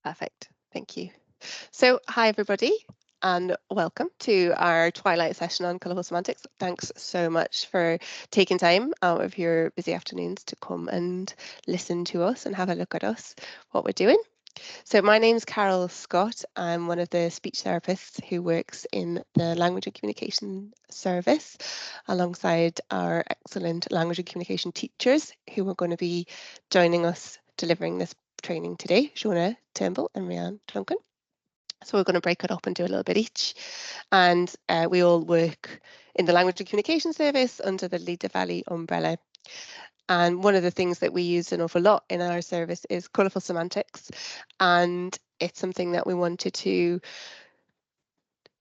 Perfect, thank you. So, hi everybody, and welcome to our Twilight session on Colourful Semantics. Thanks so much for taking time out of your busy afternoons to come and listen to us and have a look at us, what we're doing. So my name's Carol Scott. I'm one of the speech therapists who works in the Language and Communication Service alongside our excellent language and communication teachers who are going to be joining us delivering this training today, Shona Turnbull and Rhian, Duncan. So we're going to break it up and do a little bit each. And we all work in the Language and Communication Service under the Leader Valley umbrella. And one of the things that we use an awful lot in our service is Colourful Semantics. And it's something that we wanted to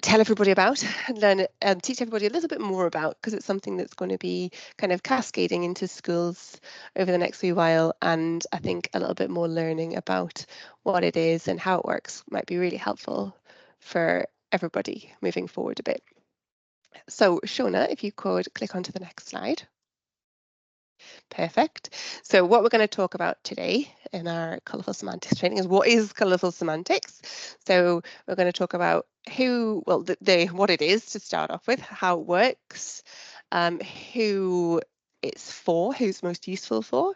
tell everybody about and learn and teach everybody a little bit more about, because it's something that's going to be kind of cascading into schools over the next wee while. And I think a little bit more learning about what it is and how it works might be really helpful for everybody moving forward a bit. So Shona, if you could click onto the next slide. Perfect. So what we're going to talk about today in our Colourful Semantics training is what is Colourful Semantics. So we're going to talk about what it is to start off with, how it works, who it's for, who's most useful for,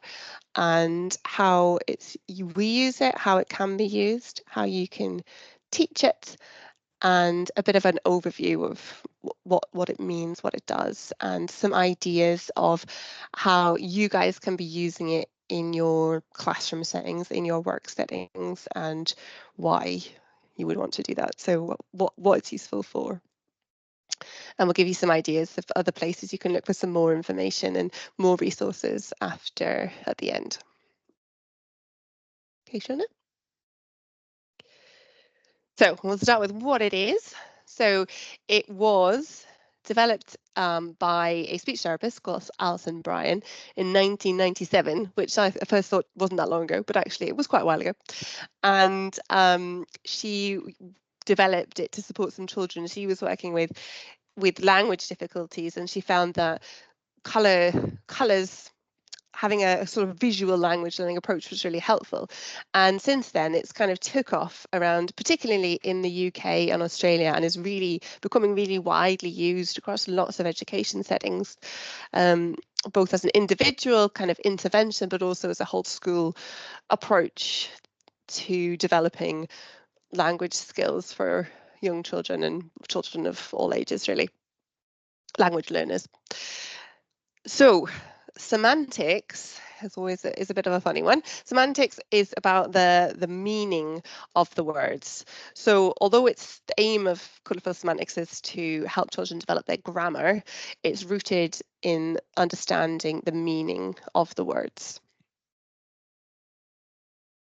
and how we use it, how it can be used, how you can teach it, and a bit of an overview of what it means, what it does, and some ideas of how you guys can be using it in your classroom settings, in your work settings, and why you would want to do that. So what it's useful for. And we'll give you some ideas of other places you can look for some more information and more resources at the end. Okay, Shona? So we'll start with what it is. So it was developed by a speech therapist called Alison Bryan in 1997, which I first thought wasn't that long ago, but actually it was quite a while ago. And she developed it to support some children she was working with language difficulties, and she found that colours, having a sort of visual language learning approach was really helpful. And since then it's kind of took off around, particularly in the UK and Australia, and is really becoming really widely used across lots of education settings, both as an individual kind of intervention, but also as a whole school approach to developing language skills for young children and children of all ages, really, language learners. So semantics is a bit of a funny one. Semantics is about the meaning of the words. So although it's the aim of Colourful Semantics is to help children develop their grammar, it's rooted in understanding the meaning of the words.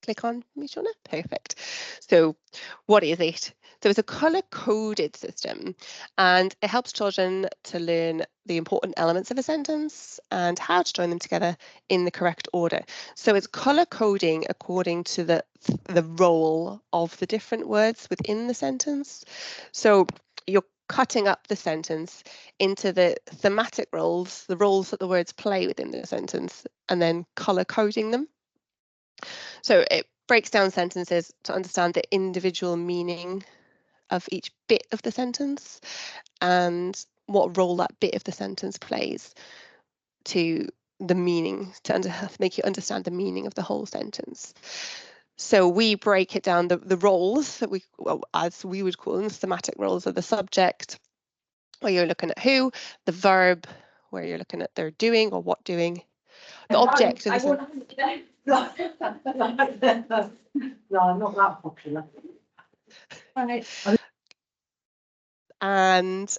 Click on me, Shona. Perfect. So what is it? So it's a colour-coded system, and it helps children to learn the important elements of a sentence and how to join them together in the correct order. So it's colour coding according to the role of the different words within the sentence. So you're cutting up the sentence into the thematic roles, the roles that the words play within the sentence, and then colour coding them. So it breaks down sentences to understand the individual meaning of each bit of the sentence and what role that bit of the sentence plays to the meaning, to make you understand the meaning of the whole sentence. So we break it down, the roles that as we would call them, thematic roles, are the subject, where you're looking at who, the verb, where you're looking at their doing or what doing, the object. No, I'm not that popular. And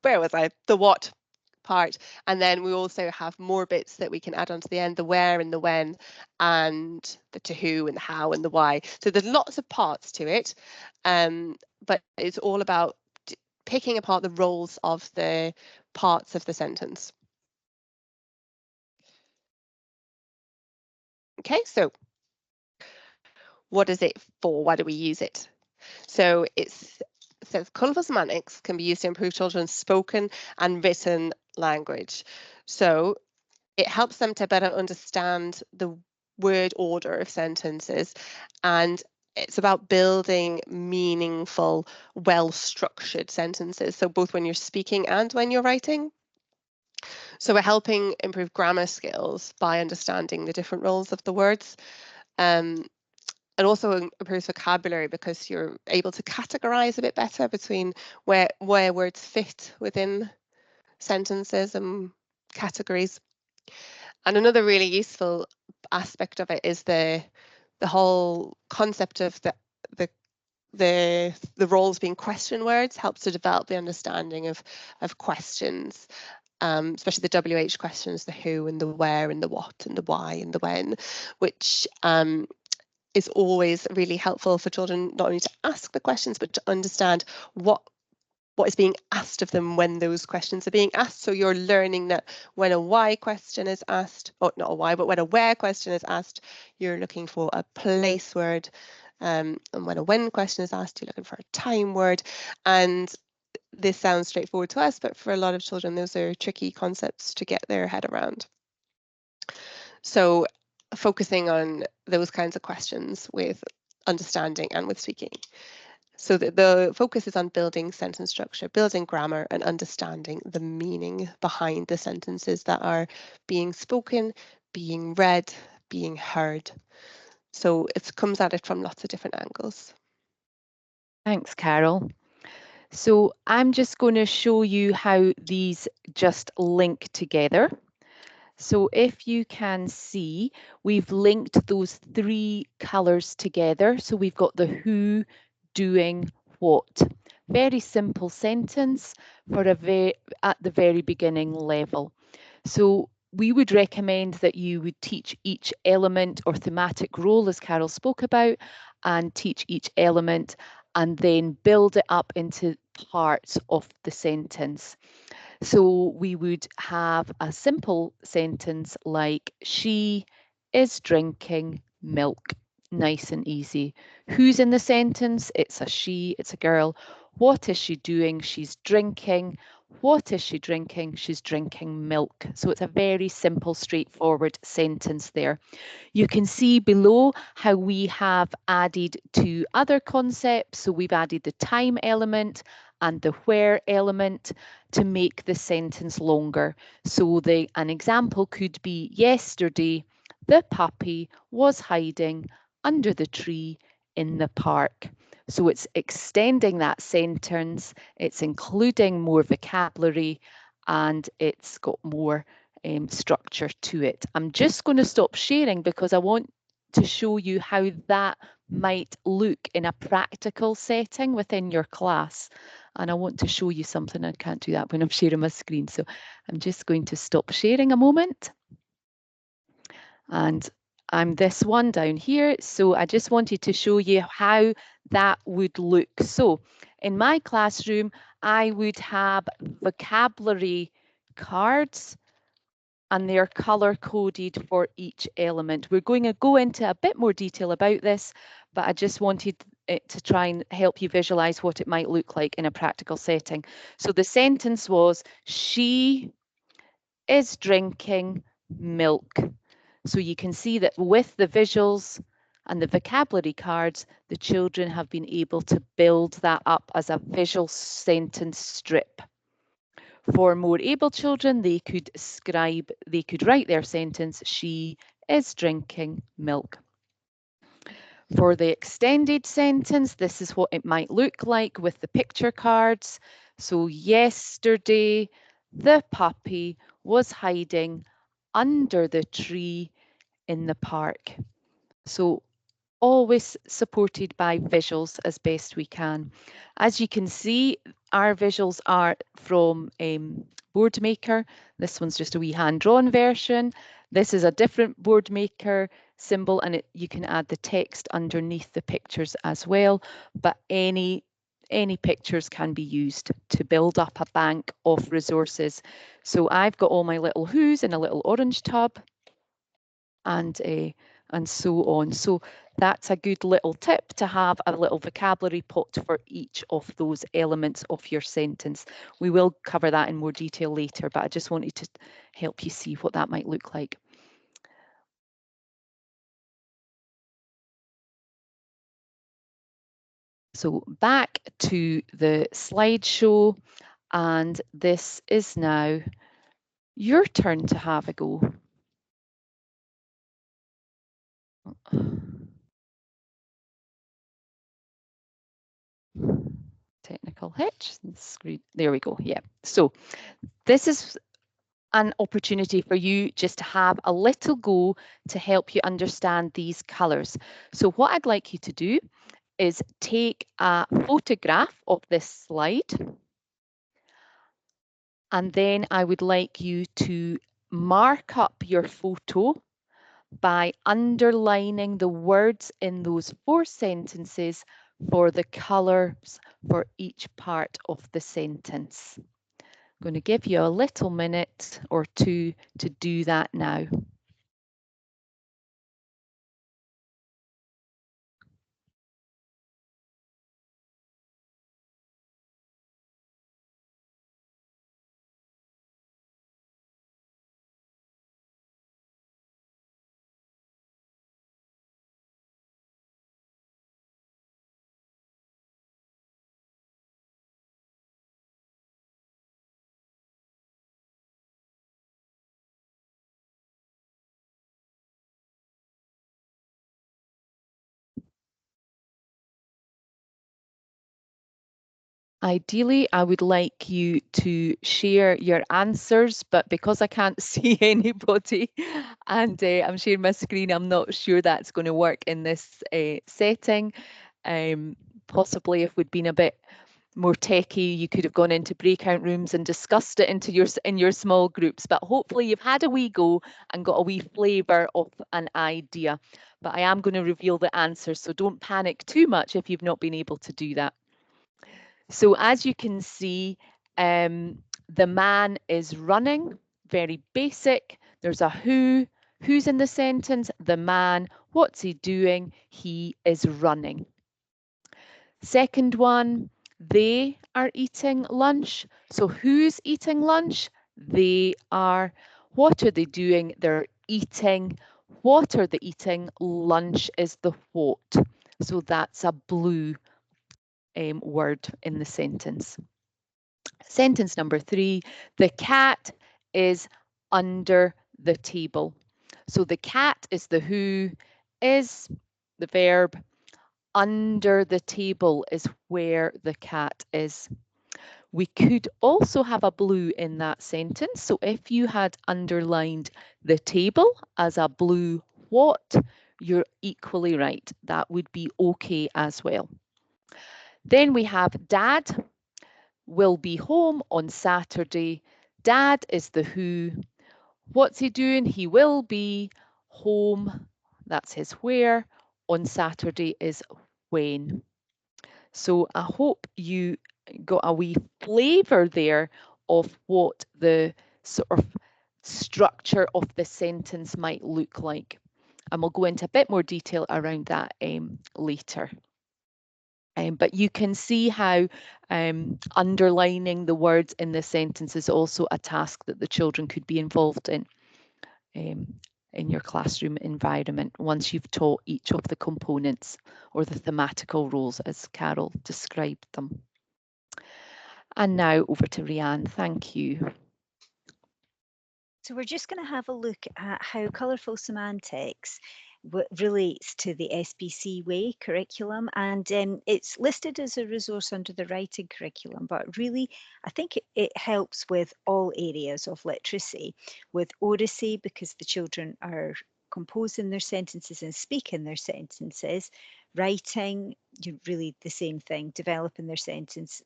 where was I? The what part. And then we also have more bits that we can add on to the end, the where and the when, and the to who and the how and the why. So there's lots of parts to it, but it's all about picking apart the roles of the parts of the sentence. Okay, so what is it for? Why do we use it? So it says Colourful Semantics can be used to improve children's spoken and written language. So it helps them to better understand the word order of sentences, and it's about building meaningful, well-structured sentences. So both when you're speaking and when you're writing. So we're helping improve grammar skills by understanding the different roles of the words. Um, and also improves vocabulary because you're able to categorize a bit better between where words fit within sentences and categories. And another really useful aspect of it is the whole concept of the the roles being question words helps to develop the understanding of questions, especially the WH questions, the who and the where and the what and the why and the when, which is always really helpful for children not only to ask the questions but to understand what is being asked of them when those questions are being asked. So you're learning that when a why question is asked, or not a why, but when a where question is asked, you're looking for a place word. And when a when question is asked, you're looking for a time word. And this sounds straightforward to us, but for a lot of children, those are tricky concepts to get their head around. So focusing on those kinds of questions with understanding and with speaking. So the focus is on building sentence structure, building grammar, and understanding the meaning behind the sentences that are being spoken, being read, being heard. So it comes at it from lots of different angles. Thanks, Carol. So I'm just going to show you how these just link together. So if you can see, we've linked those three colours together. So we've got the who, doing, what. Very simple sentence for at the very beginning level. So we would recommend that you would teach each element or thematic role, as Carol spoke about, and teach each element and then build it up into parts of the sentence. So we would have a simple sentence like, she is drinking milk. Nice and easy. Who's in the sentence? It's a she, it's a girl. What is she doing? She's drinking. What is she drinking? She's drinking milk. So it's a very simple, straightforward sentence there. You can see below how we have added two other concepts. So we've added the time element and the where element to make the sentence longer. So an example could be, yesterday, the puppy was hiding under the tree in the park. So it's extending that sentence, it's including more vocabulary, and it's got more structure to it. I'm just going to stop sharing because I want to show you how that might look in a practical setting within your class. And I want to show you something. I can't do that when I'm sharing my screen. So I'm just going to stop sharing a moment. And I'm this one down here. So I just wanted to show you how that would look. So in my classroom, I would have vocabulary cards and they're color coded for each element. We're going to go into a bit more detail about this, but I just wanted it to try and help you visualize what it might look like in a practical setting. So the sentence was, she is drinking milk. So you can see that with the visuals and the vocabulary cards, the children have been able to build that up as a visual sentence strip. For more able children, they could write their sentence, she is drinking milk. For the extended sentence, this is what it might look like with the picture cards. So yesterday, the puppy was hiding under the tree in the park. So always supported by visuals as best we can. As you can see, our visuals are from Boardmaker. This one's just a wee hand-drawn version. This is a different Boardmaker symbol, and you can add the text underneath the pictures as well, but any pictures can be used to build up a bank of resources. So I've got all my little who's in a little orange tub, and so on. So that's a good little tip to have a little vocabulary pot for each of those elements of your sentence. We will cover that in more detail later, but I just wanted to help you see what that might look like. So back to the slideshow, and this is now your turn to have a go. Technical hitch, screen, there we go, yeah. So this is an opportunity for you just to have a little go to help you understand these colours. So what I'd like you to do is take a photograph of this slide, and then I would like you to mark up your photo by underlining the words in those 4 sentences for the colours for each part of the sentence. I'm going to give you a little minute or two to do that now. Ideally, I would like you to share your answers, but because I can't see anybody and I'm sharing my screen, I'm not sure that's going to work in this setting. Possibly if we'd been a bit more techie, you could have gone into breakout rooms and discussed it in your small groups, but hopefully you've had a wee go and got a wee flavour of an idea. But I am going to reveal the answers, so don't panic too much if you've not been able to do that. So as you can see, the man is running, very basic. There's a who's in the sentence? The man. What's he doing? He is running. Second one, they are eating lunch. So who's eating lunch? They are. What are they doing? They're eating. What are they eating? Lunch is the what. So that's a blue word in the sentence. Sentence number 3, the cat is under the table. So the cat is the who, is the verb, under the table is where the cat is. We could also have a blue in that sentence. So if you had underlined the table as a blue what, you're equally right. That would be okay as well. Then we have dad will be home on Saturday. Dad is the who. What's he doing? He will be home. That's his where. On Saturday is when. So I hope you got a wee flavour there of what the sort of structure of the sentence might look like. And we'll go into a bit more detail around that later. But you can see how underlining the words in the sentence is also a task that the children could be involved in your classroom environment once you've taught each of the components or the thematical roles as Carol described them. And now over to Rhian, thank you. So we're just going to have a look at how Colourful Semantics relates to the SBC Way curriculum, and it's listed as a resource under the writing curriculum, but really I think it helps with all areas of literacy, with oracy because the children are composing their sentences and speaking their sentences, writing, really the same thing, developing their sentence,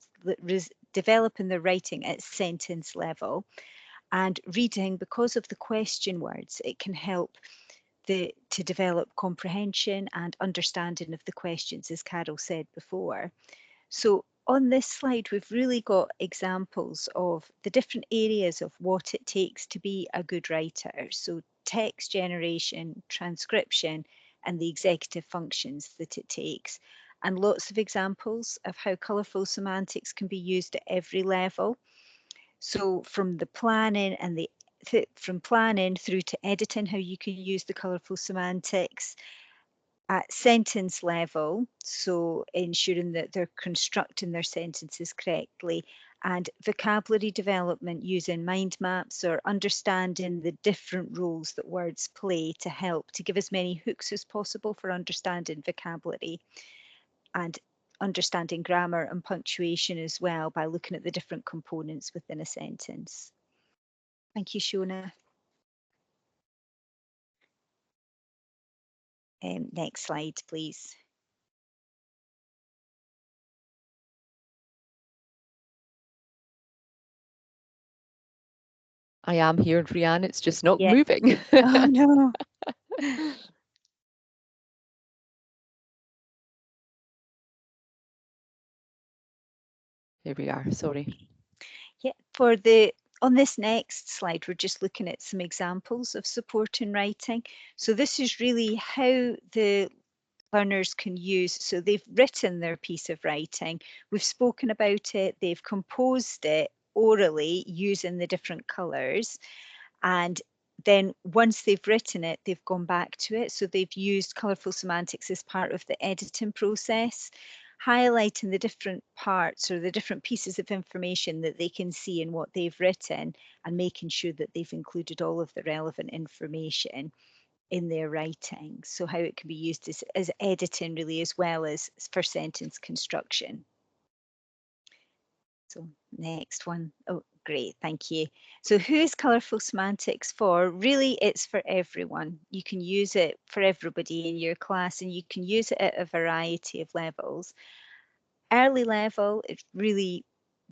developing their writing at sentence level. And reading, because of the question words, it can help to develop comprehension and understanding of the questions, as Carol said before. So on this slide, we've really got examples of the different areas of what it takes to be a good writer. So text generation, transcription, and the executive functions that it takes. And lots of examples of how colourful semantics can be used at every level. So from the planning and from planning through to editing, how you can use the colourful semantics, at sentence level, so ensuring that they're constructing their sentences correctly, and vocabulary development using mind maps or understanding the different roles that words play to help to give as many hooks as possible for understanding vocabulary and understanding grammar and punctuation as well by looking at the different components within a sentence. Thank you, Shona. Next slide, please. I am here, Rhian, it's just not Yeah. moving. Oh no. Here we are, sorry. Yeah, on this next slide, we're just looking at some examples of support in writing. So this is really how the learners can use, so they've written their piece of writing, we've spoken about it, they've composed it orally using the different colours, and then once they've written it, they've gone back to it. So they've used Colourful Semantics as part of the editing process, highlighting the different parts or the different pieces of information that they can see in what they've written and making sure that they've included all of the relevant information in their writing. So how it can be used as editing really as well as for sentence construction. So next one. Oh, great, thank you. So who is Colourful Semantics for? Really, it's for everyone. You can use it for everybody in your class and you can use it at a variety of levels. Early level, it really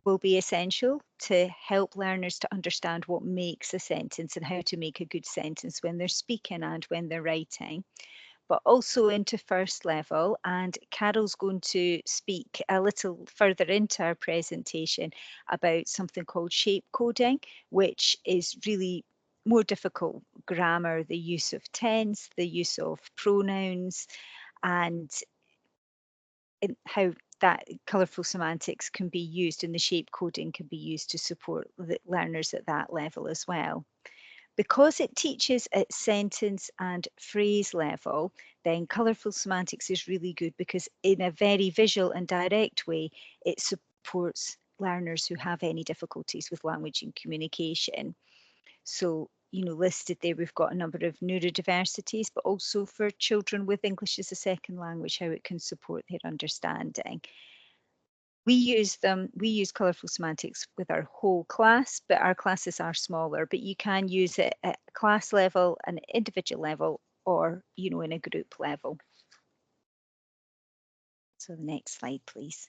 will be essential to help learners to understand what makes a sentence and how to make a good sentence when they're speaking and when they're writing, but also into first level. And Carol's going to speak a little further into our presentation about something called shape coding, which is really more difficult grammar, the use of tense, the use of pronouns, and how that colourful semantics can be used and the shape coding can be used to support the learners at that level as well. Because it teaches at sentence and phrase level, then colourful semantics is really good because in a very visual and direct way, it supports learners who have any difficulties with language and communication. So, listed there, we've got a number of neurodiversities, but also for children with English as a second language, how it can support their understanding. We use Colourful Semantics with our whole class, but our classes are smaller, but you can use it at class level, an individual level, or, in a group level. So the next slide, please.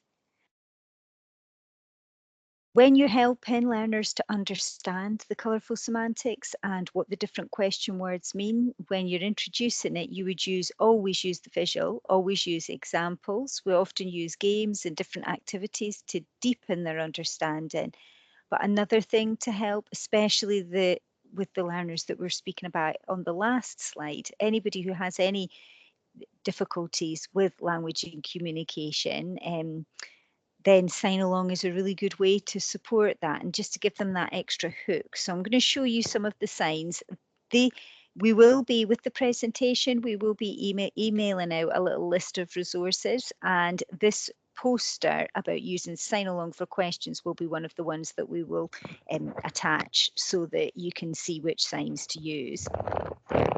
When you're helping learners to understand the colourful semantics and what the different question words mean, when you're introducing it, you would always use the visual, always use examples. We often use games and different activities to deepen their understanding. But another thing to help, especially with the learners that we're speaking about on the last slide, anybody who has any difficulties with language and communication, then sign along is a really good way to support that and just to give them that extra hook. So I'm going to show you some of the signs. We will be, with the presentation, we will be emailing out a little list of resources, and this poster about using sign along for questions will be one of the ones that we will attach so that you can see which signs to use.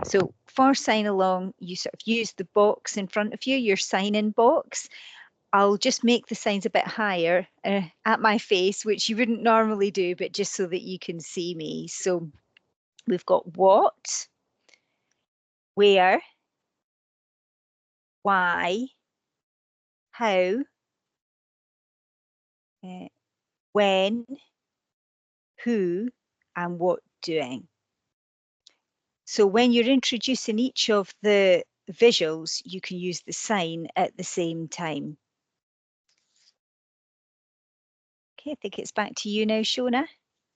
So for sign along, you sort of use the box in front of you, your sign-in box. I'll just make the signs a bit higher at my face, which you wouldn't normally do, but just so that you can see me. So we've got what, where, why, how, when, who, and what doing. So when you're introducing each of the visuals, you can use the sign at the same time. Okay, I think it's back to you now, Shona.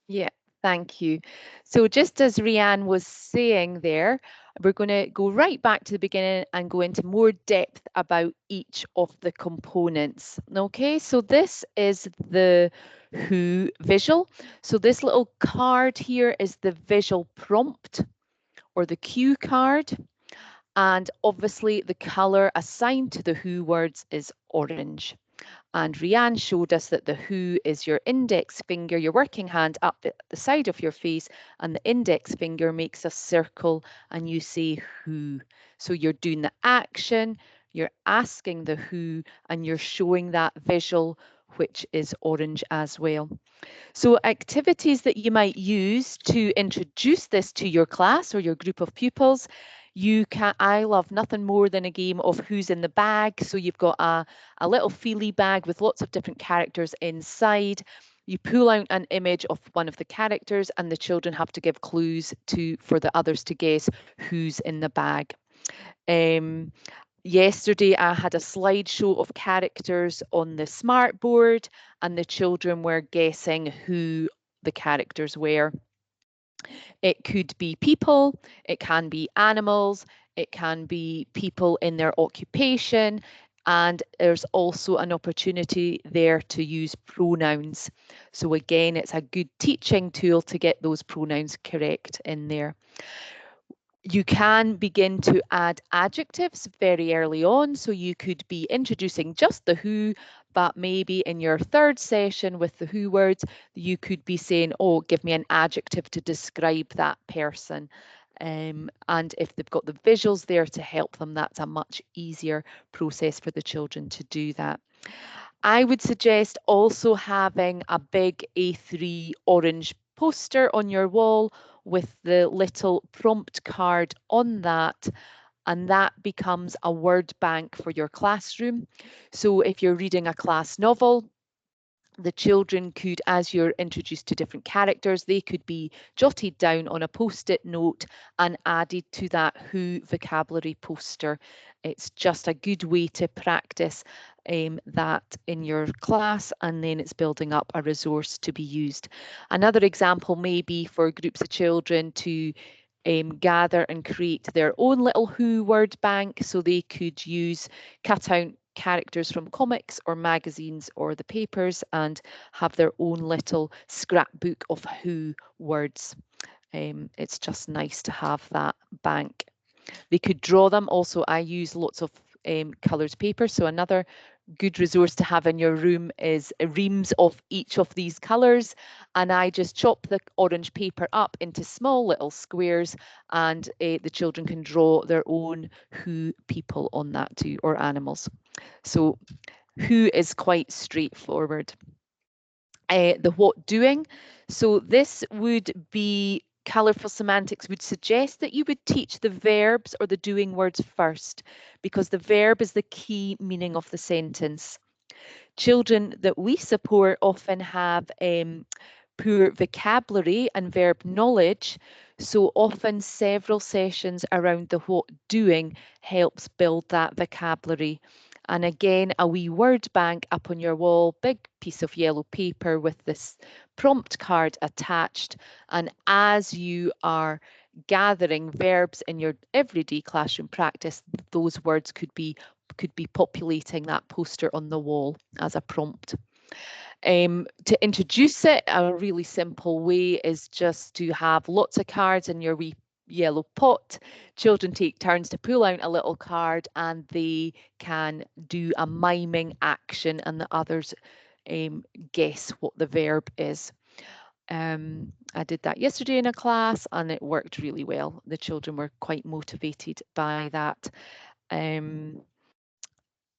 Yeah, thank you. So just as Rhian was saying there, we're going to go right back to the beginning and go into more depth about each of the components. Okay, so this is the who visual. So this little card here is the visual prompt or the cue card. And obviously the colour assigned to the who words is orange. And Rhian showed us that the who is your index finger, your working hand up at the side of your face, and the index finger makes a circle and you say who. So you're doing the action, you're asking the who, and you're showing that visual, which is orange as well. So activities that you might use to introduce this to your class or your group of pupils, I love nothing more than a game of who's in the bag. So you've got a little feely bag with lots of different characters inside. You pull out an image of one of the characters and the children have to give clues for the others to guess who's in the bag. Yesterday, I had a slideshow of characters on the smart board and the children were guessing who the characters were. It could be people, it can be animals, it can be people in their occupation, and there's also an opportunity there to use pronouns. So again, it's a good teaching tool to get those pronouns correct in there. You can begin to add adjectives very early on. So you could be introducing just the who, but maybe in your third session with the who words, you could be saying, oh, give me an adjective to describe that person. And if they've got the visuals there to help them, that's a much easier process for the children to do that. I would suggest also having a big A3 orange poster on your wall with the little prompt card on that, and that becomes a word bank for your classroom. So if you're reading a class novel, the children could, as you're introduced to different characters, they could be jotted down on a post-it note and added to that who vocabulary poster. It's just a good way to practice that in your class, and then it's building up a resource to be used. Another example may be for groups of children to gather and create their own little who word bank, so they could cut out characters from comics or magazines or the papers and have their own little scrapbook of who words. It's just nice to have that bank. They could draw them. Also, I use lots of coloured paper, so another good resource to have in your room is reams of each of these colours, and I just chop the orange paper up into small little squares, and the children can draw their own who people on that too, or animals. So who is quite straightforward. The what doing, so this would be Colourful Semantics would suggest that you would teach the verbs or the doing words first, because the verb is the key meaning of the sentence. Children that we support often have poor vocabulary and verb knowledge, so often several sessions around the what doing helps build that vocabulary. And again, a wee word bank up on your wall, big piece of yellow paper with this prompt card attached. And as you are gathering verbs in your everyday classroom practice, those words could be populating that poster on the wall as a prompt. To introduce it, a really simple way is just to have lots of cards in your wee yellow pot. Children take turns to pull out a little card and they can do a miming action, and the others guess what the verb is. I did that yesterday in a class and it worked really well. The children were quite motivated by that.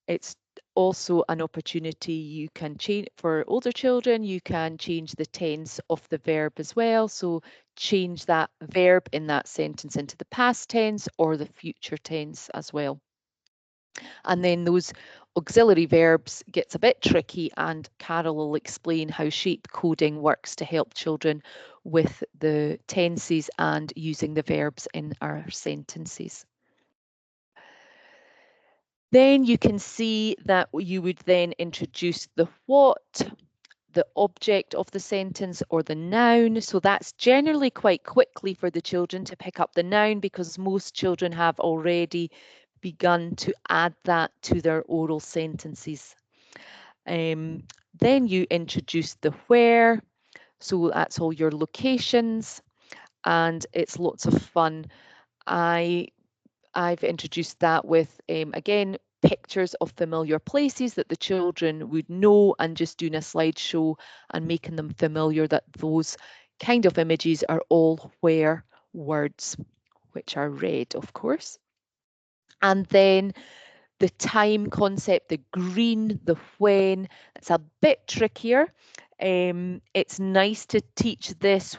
It's also an opportunity you can change for older children. You can change the tense of the verb as well. So change that verb in that sentence into the past tense or the future tense as well. And then those auxiliary verbs gets a bit tricky, and Carol will explain how shape coding works to help children with the tenses and using the verbs in our sentences. Then you can see that you would then introduce the what, the object of the sentence, or the noun. So that's generally quite quickly for the children to pick up the noun, because most children have already begun to add that to their oral sentences. Then you introduce the where. So that's all your locations, and it's lots of fun. I I've introduced that with, again, pictures of familiar places that the children would know, and just doing a slideshow and making them familiar that those kind of images are all where words, which are read, of course. And then the time concept, the green, the when, it's a bit trickier. It's nice to teach this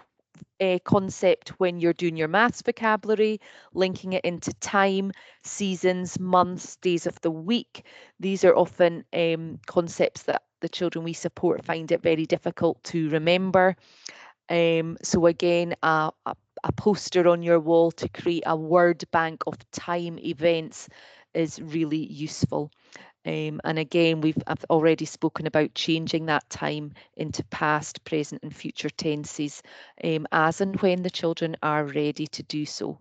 concept when you're doing your maths vocabulary, linking it into time, seasons, months, days of the week. These are often concepts that the children we support find it very difficult to remember. So again, a poster on your wall to create a word bank of time events is really useful. And again, I've already spoken about changing that time into past, present and future tenses as and when the children are ready to do so.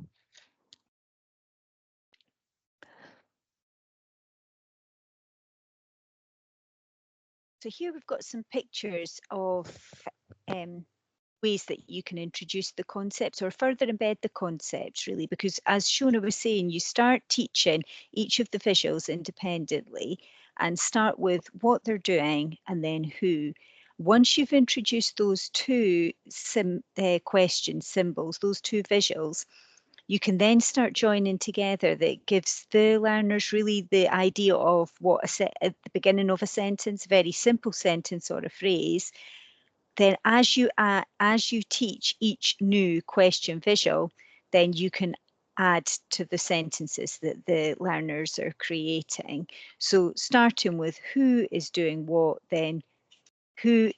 So here we've got some pictures of ways that you can introduce the concepts or further embed the concepts, really, because as Shona was saying, you start teaching each of the visuals independently and start with what they're doing and then who. Once you've introduced those two question symbols, those two visuals, you can then start joining together. That gives the learners really the idea of what at the beginning of a sentence, very simple sentence or a phrase. Then as you teach each new question visual, then you can add to the sentences that the learners are creating. So starting with who is doing what, then who's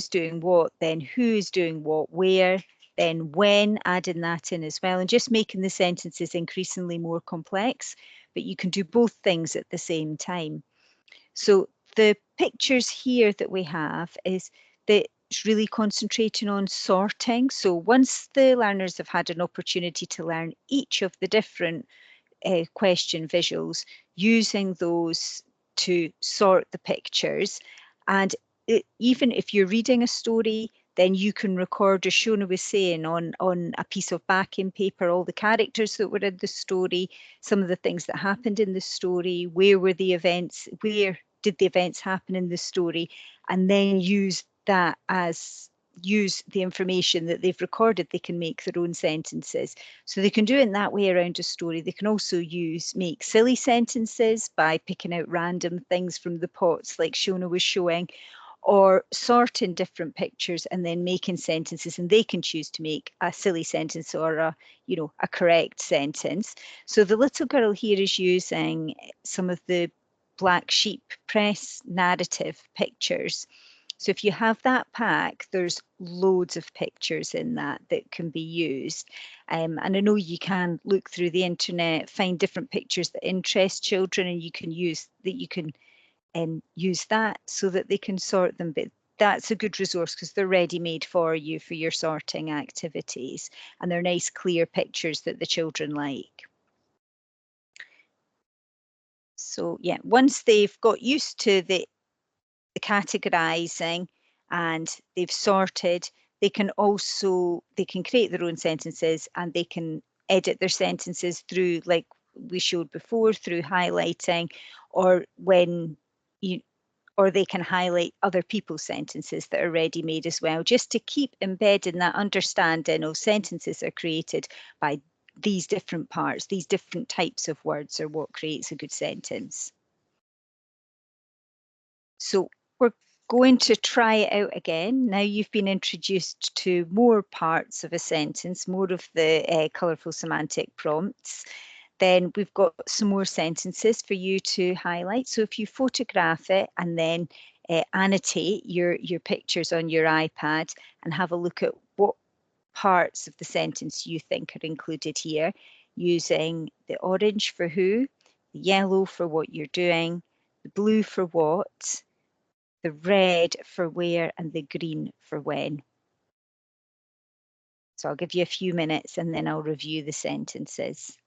doing what, then who's doing what, where, then when, adding that in as well, and just making the sentences increasingly more complex, but you can do both things at the same time. So the pictures here that we have is that it's really concentrating on sorting. So once the learners have had an opportunity to learn each of the different question visuals, using those to sort the pictures. And even if you're reading a story, then you can record, as Shona was saying, on a piece of backing paper, all the characters that were in the story, some of the things that happened in the story, where were the events, where did the events happen in the story, and then use the information that they've recorded. They can make their own sentences. So they can do it in that way around a story. They can also make silly sentences by picking out random things from the pots like Shona was showing, or sorting different pictures and then making sentences, and they can choose to make a silly sentence or a correct sentence. So the little girl here is using some of the Black Sheep press narrative pictures. So if you have that pack, there's loads of pictures in that can be used. And I know you can look through the internet, find different pictures that interest children, and you can use that so that they can sort them. But that's a good resource because they're ready-made for you for your sorting activities, and they're nice, clear pictures that the children like. So yeah, once they've got used to the categorizing and they've sorted, they can create their own sentences, and they can edit their sentences through, like we showed before, through highlighting, or or they can highlight other people's sentences that are ready-made as well, just to keep embedding that understanding of sentences are created by these different parts, these different types of words are what creates a good sentence. So we're going to try it out again. Now you've been introduced to more parts of a sentence, more of the colourful semantic prompts. Then we've got some more sentences for you to highlight. So if you photograph it and then annotate your pictures on your iPad and have a look at what parts of the sentence you think are included here, using the orange for who, the yellow for what you're doing, the blue for what, the red for where, and the green for when. So I'll give you a few minutes and then I'll review the sentences.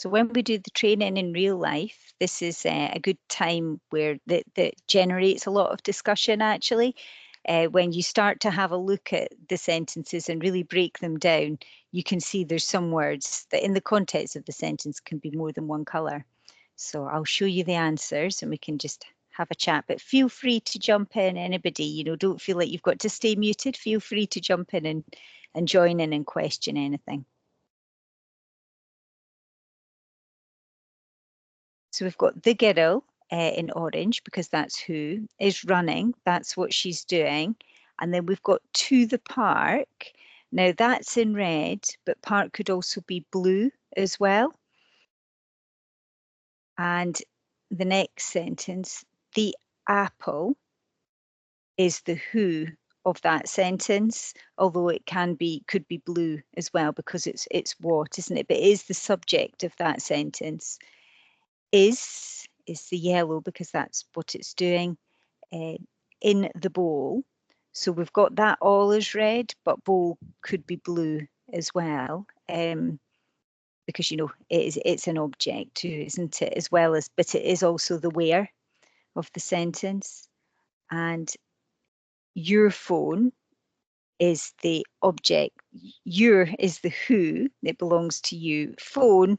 So when we do the training in real life, this is a good time where that generates a lot of discussion actually. When you start to have a look at the sentences and really break them down, you can see there's some words that in the context of the sentence can be more than one colour. So I'll show you the answers and we can just have a chat, but feel free to jump in, anybody, you know, don't feel like you've got to stay muted. Feel free to jump in and join in and question anything. So we've got the girl in orange because that's who is running. That's what she's doing. And then we've got to the park. Now that's in red, but park could also be blue as well. And the next sentence, the apple is the who of that sentence, although it could be blue as well because it's what, isn't it? But it is the subject of that sentence. Is the yellow because that's what it's doing in the bowl. So we've got that all as red, but bowl could be blue as well. Because, you know, it's an object too, isn't it? As well as, but it is also the where of the sentence. And your phone is the object. Your is the who, it belongs to you. Phone,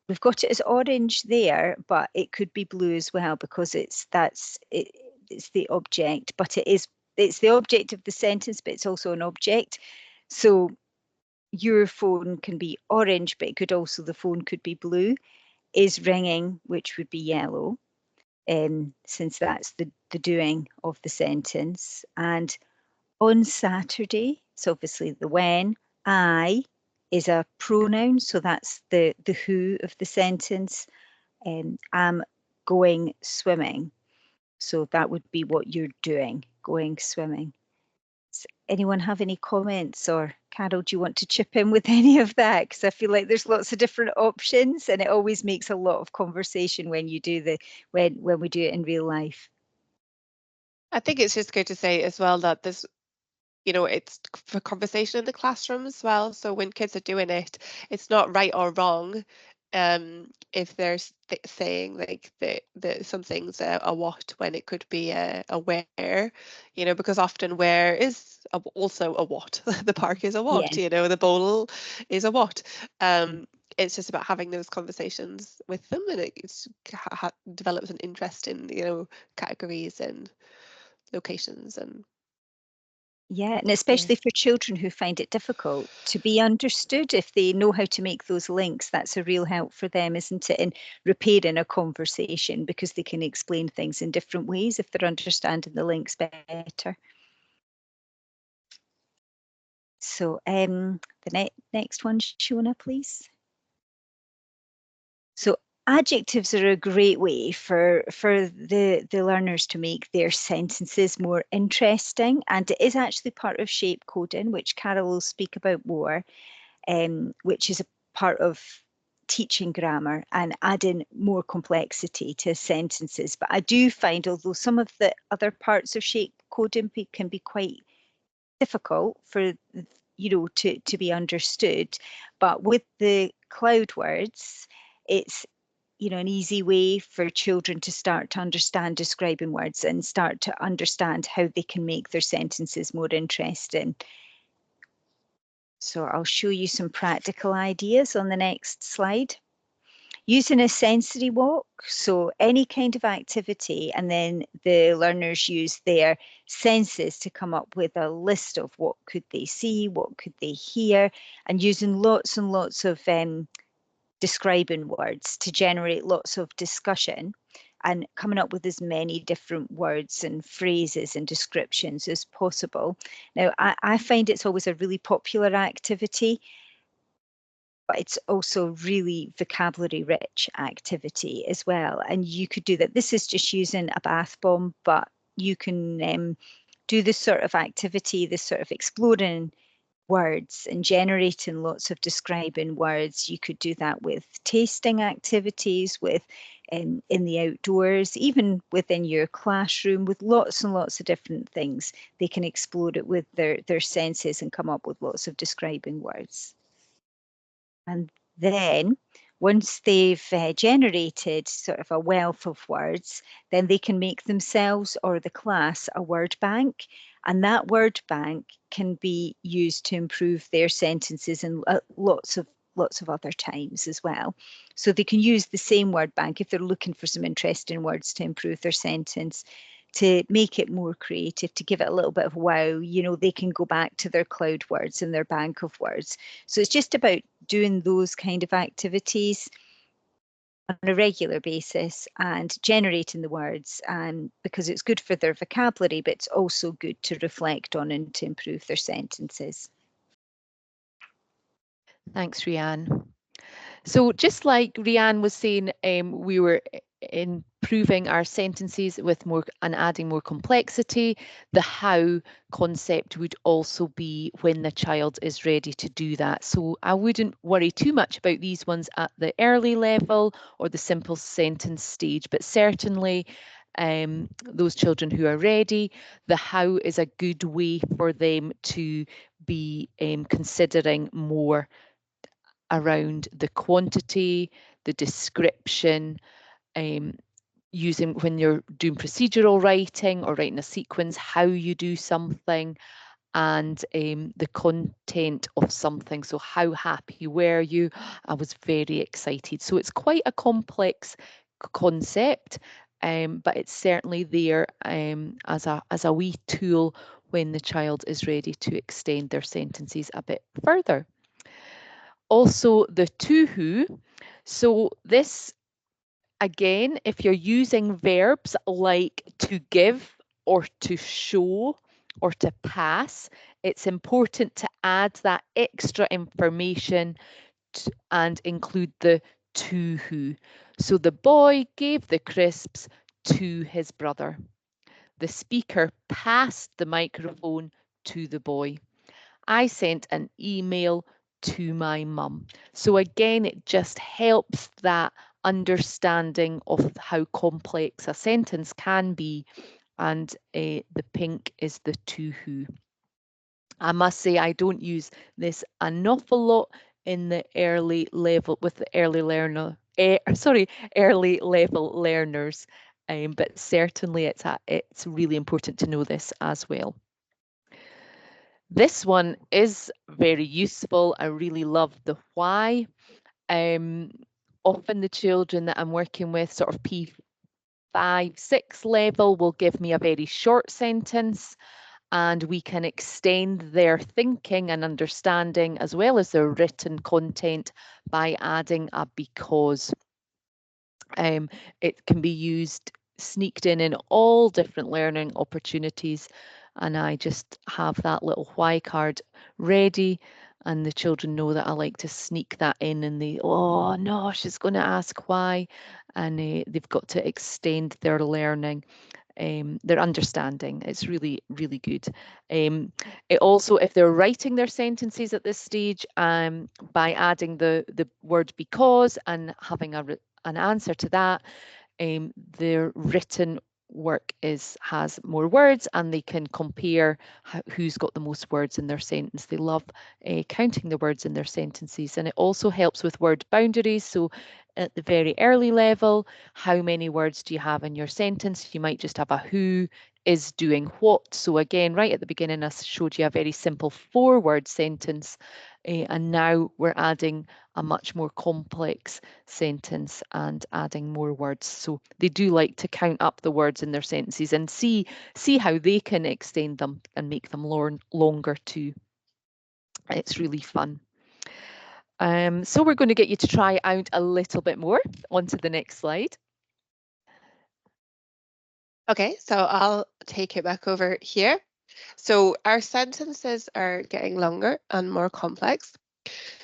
we've got it as orange there, but it could be blue as well because it's the object, but it's the object of the sentence, but it's also an object. So your phone can be orange, but it could also, the phone could be blue. Is ringing, which would be yellow, since that's the doing of the sentence. And on Saturday, so obviously the when, I is a pronoun, so that's the who of the sentence. I'm going swimming, so that would be what you're doing, going swimming. Does anyone have any comments, or Carol, do you want to chip in with any of that? Because I feel like there's lots of different options and it always makes a lot of conversation when you do when we do it in real life. I think it's just good to say as well that this, you know, it's for conversation in the classroom as well. So when kids are doing it, it's not right or wrong. If they're saying like the something's a what when it could be a where, you know, because often where is also a what. The park is a what, Yeah. you know, the bowl is a what. It's just about having those conversations with them, and it develops an interest in, you know, categories and locations and. Yeah, and especially for children who find it difficult to be understood, if they know how to make those links, that's a real help for them, isn't it? In repairing a conversation, because they can explain things in different ways if they're understanding the links better. So the next one, Shona, please. So adjectives are a great way for the learners to make their sentences more interesting, and it is actually part of shape coding, which Carol will speak about more, which is a part of teaching grammar and adding more complexity to sentences. But I do find, although some of the other parts of shape coding can be quite difficult for, you know, to be understood, but with the cloud words, it's, you know, an easy way for children to start to understand describing words and start to understand how they can make their sentences more interesting. So I'll show you some practical ideas on the next slide. Using a sensory walk, so any kind of activity, and then the learners use their senses to come up with a list of what could they see, what could they hear, and using lots and lots of describing words to generate lots of discussion and coming up with as many different words and phrases and descriptions as possible. Now, I find it's always a really popular activity, but it's also really vocabulary rich activity as well. And you could do that. This is just using a bath bomb, but you can do this sort of activity, this sort of exploring words and generating lots of describing words. You could do that with tasting activities, with in the outdoors, even within your classroom, with lots and lots of different things. They can explore it with their senses and come up with lots of describing words. And then Once they've generated sort of a wealth of words, then they can make themselves or the class a word bank. And that word bank can be used to improve their sentences in lots of other times as well. So they can use the same word bank if they're looking for some interesting words to improve their sentence, to make it more creative, to give it a little bit of wow. You know, they can go back to their cloud words and their bank of words. So it's just about doing those kind of activities on a regular basis and generating the words, because it's good for their vocabulary, but it's also good to reflect on and to improve their sentences. Thanks, Rhian. So just like Rhian was saying, we were improving our sentences with more and adding more complexity. The how concept would also be when the child is ready to do that. So I wouldn't worry too much about these ones at the early level or the simple sentence stage, but certainly those children who are ready, the how is a good way for them to be considering more around the quantity, the description, using when you're doing procedural writing or writing a sequence, how you do something, and the content of something. So how happy were you? I was very excited. So it's quite a complex concept, but it's certainly there as a wee tool when the child is ready to extend their sentences a bit further. Also the to who. So this, again, if you're using verbs like to give or to show or to pass, it's important to add that extra information and include the to who. So the boy gave the crisps to his brother. The speaker passed the microphone to the boy. I sent an email to my mum. So again, it just helps that understanding of how complex a sentence can be, and the pink is the to who. I must say I don't use this an awful lot in the early level with the early level learners, but certainly it's really important to know this as well. This one is very useful. I really love the why. Often the children that I'm working with, sort of P5, 6 level, will give me a very short sentence, and we can extend their thinking and understanding as well as their written content by adding a because. It can be used, sneaked in all different learning opportunities, and I just have that little why card ready, and the children know that I like to sneak that in, and they, oh no, she's going to ask why, and they've got to extend their learning, their understanding. It's really, really good. It also, if they're writing their sentences at this stage, by adding the word because and having an answer to that, their written work has more words, and they can compare who's got the most words in their sentence. They love counting the words in their sentences, and it also helps with word boundaries. So at the very early level, how many words do you have in your sentence? You might just have a who is doing what. So again, right at the beginning, I showed you a very simple 4-word sentence, and now we're adding a much more complex sentence and adding more words. So they do like to count up the words in their sentences and see how they can extend them and make them longer too. It's really fun. So we're going to get you to try out a little bit more. On to the next slide. Okay, so I'll take it back over here. So our sentences are getting longer and more complex.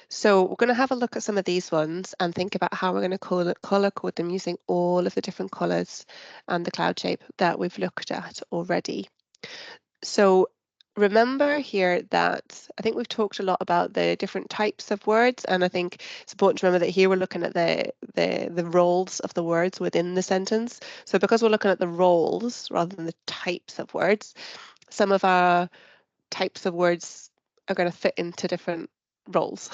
So we're going to have a look at some of these ones and think about how we're going to color code them using all of the different colors and the cloud shape that we've looked at already. So remember here that I think we've talked a lot about the different types of words, and I think it's important to remember that here we're looking at the roles of the words within the sentence. So because we're looking at the roles rather than the types of words, some of our types of words are going to fit into different roles.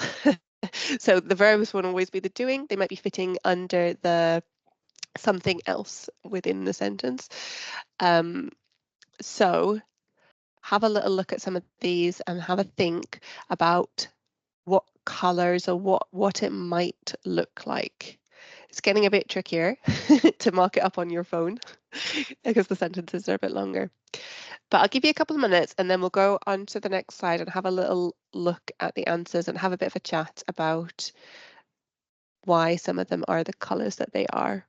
So the verbs won't always be the doing. They might be fitting under the something else within the sentence. So have a little look at some of these and have a think about what colours or what it might look like. It's getting a bit trickier to mark it up on your phone because the sentences are a bit longer. But I'll give you a couple of minutes and then we'll go on to the next slide and have a little look at the answers and have a bit of a chat about why some of them are the colours that they are.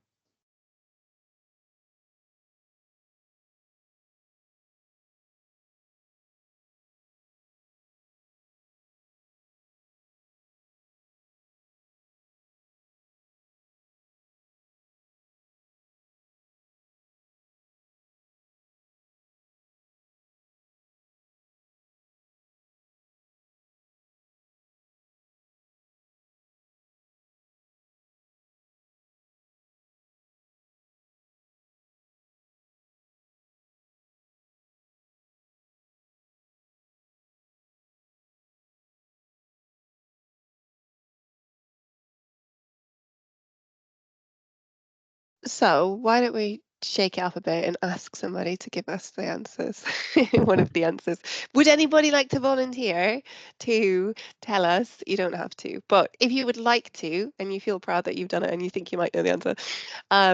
So why don't we shake it up a bit and ask somebody to give us the answers, one of the answers. Would anybody like to volunteer to tell us? You don't have to, but if you would like to and you feel proud that you've done it and you think you might know the answer,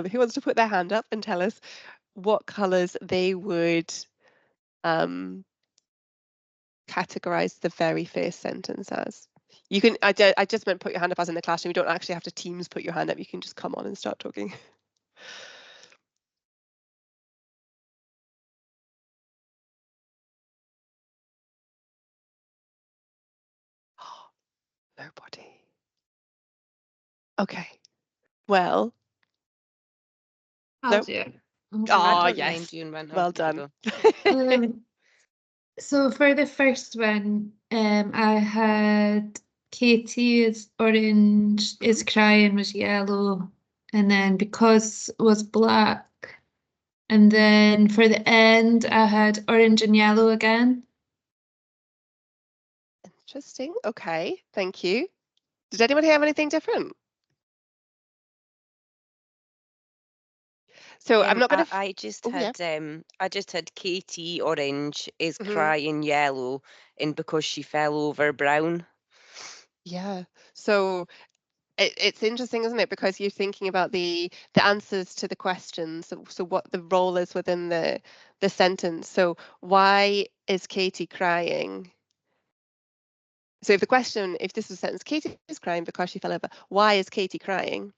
who wants to put their hand up and tell us what colours they would categorize the very first sentence as? You can, I just meant put your hand up as in the classroom. You don't actually have to Teams put your hand up. You can just come on and start talking. Nobody. Okay. Well, I'll no. do it. Oh, I don't yes. mind doing one. Well I'll give it done. a go. So for the first one, I had Katie is orange, is crying was yellow, and then because was black. And then for the end, I had orange and yellow again. Interesting. Okay. Thank you. Did anybody have anything different? So I'm not going to. I just Oh, yeah. had Katie orange is Mhm. crying yellow, and because she fell over brown. Yeah. So it's interesting, isn't it? Because you're thinking about the answers to the questions. So what the role is within the sentence. So why is Katie crying? So if this was a sentence, Katie is crying because she fell over. Why is Katie crying?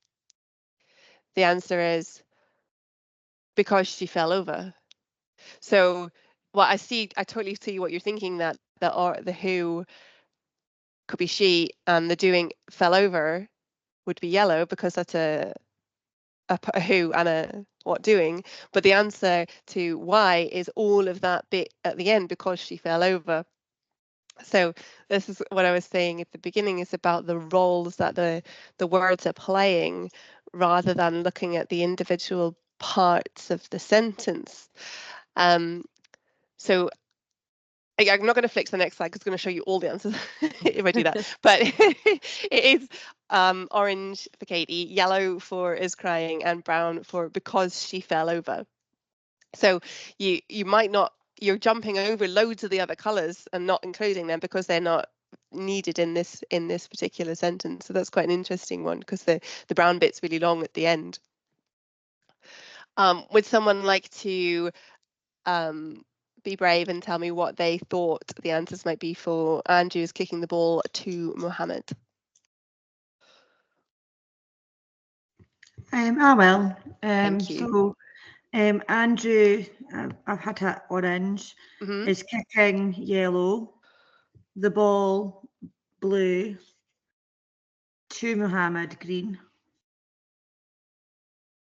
The answer is because she fell over. So what I totally see what you're thinking, that the who could be she and the doing fell over would be yellow because that's a who and a what doing. But the answer to why is all of that bit at the end, because she fell over. So this is what I was saying at the beginning, is about the roles that the words are playing rather than looking at the individual parts of the sentence. So I'm not going to flick to the next slide because it's going to show you all the answers if I do that. But it is orange for Katie, yellow for is crying, and brown for because she fell over. So you might not, you're jumping over loads of the other colours and not including them because they're not needed in this particular sentence. So that's quite an interesting one, because the brown bit's really long at the end. Would someone like to be brave and tell me what they thought the answers might be for Andrew's kicking the ball to Mohammed? Well. Thank you. So, Andrew, I've had it orange, is kicking yellow, the ball blue, to Mohammed green.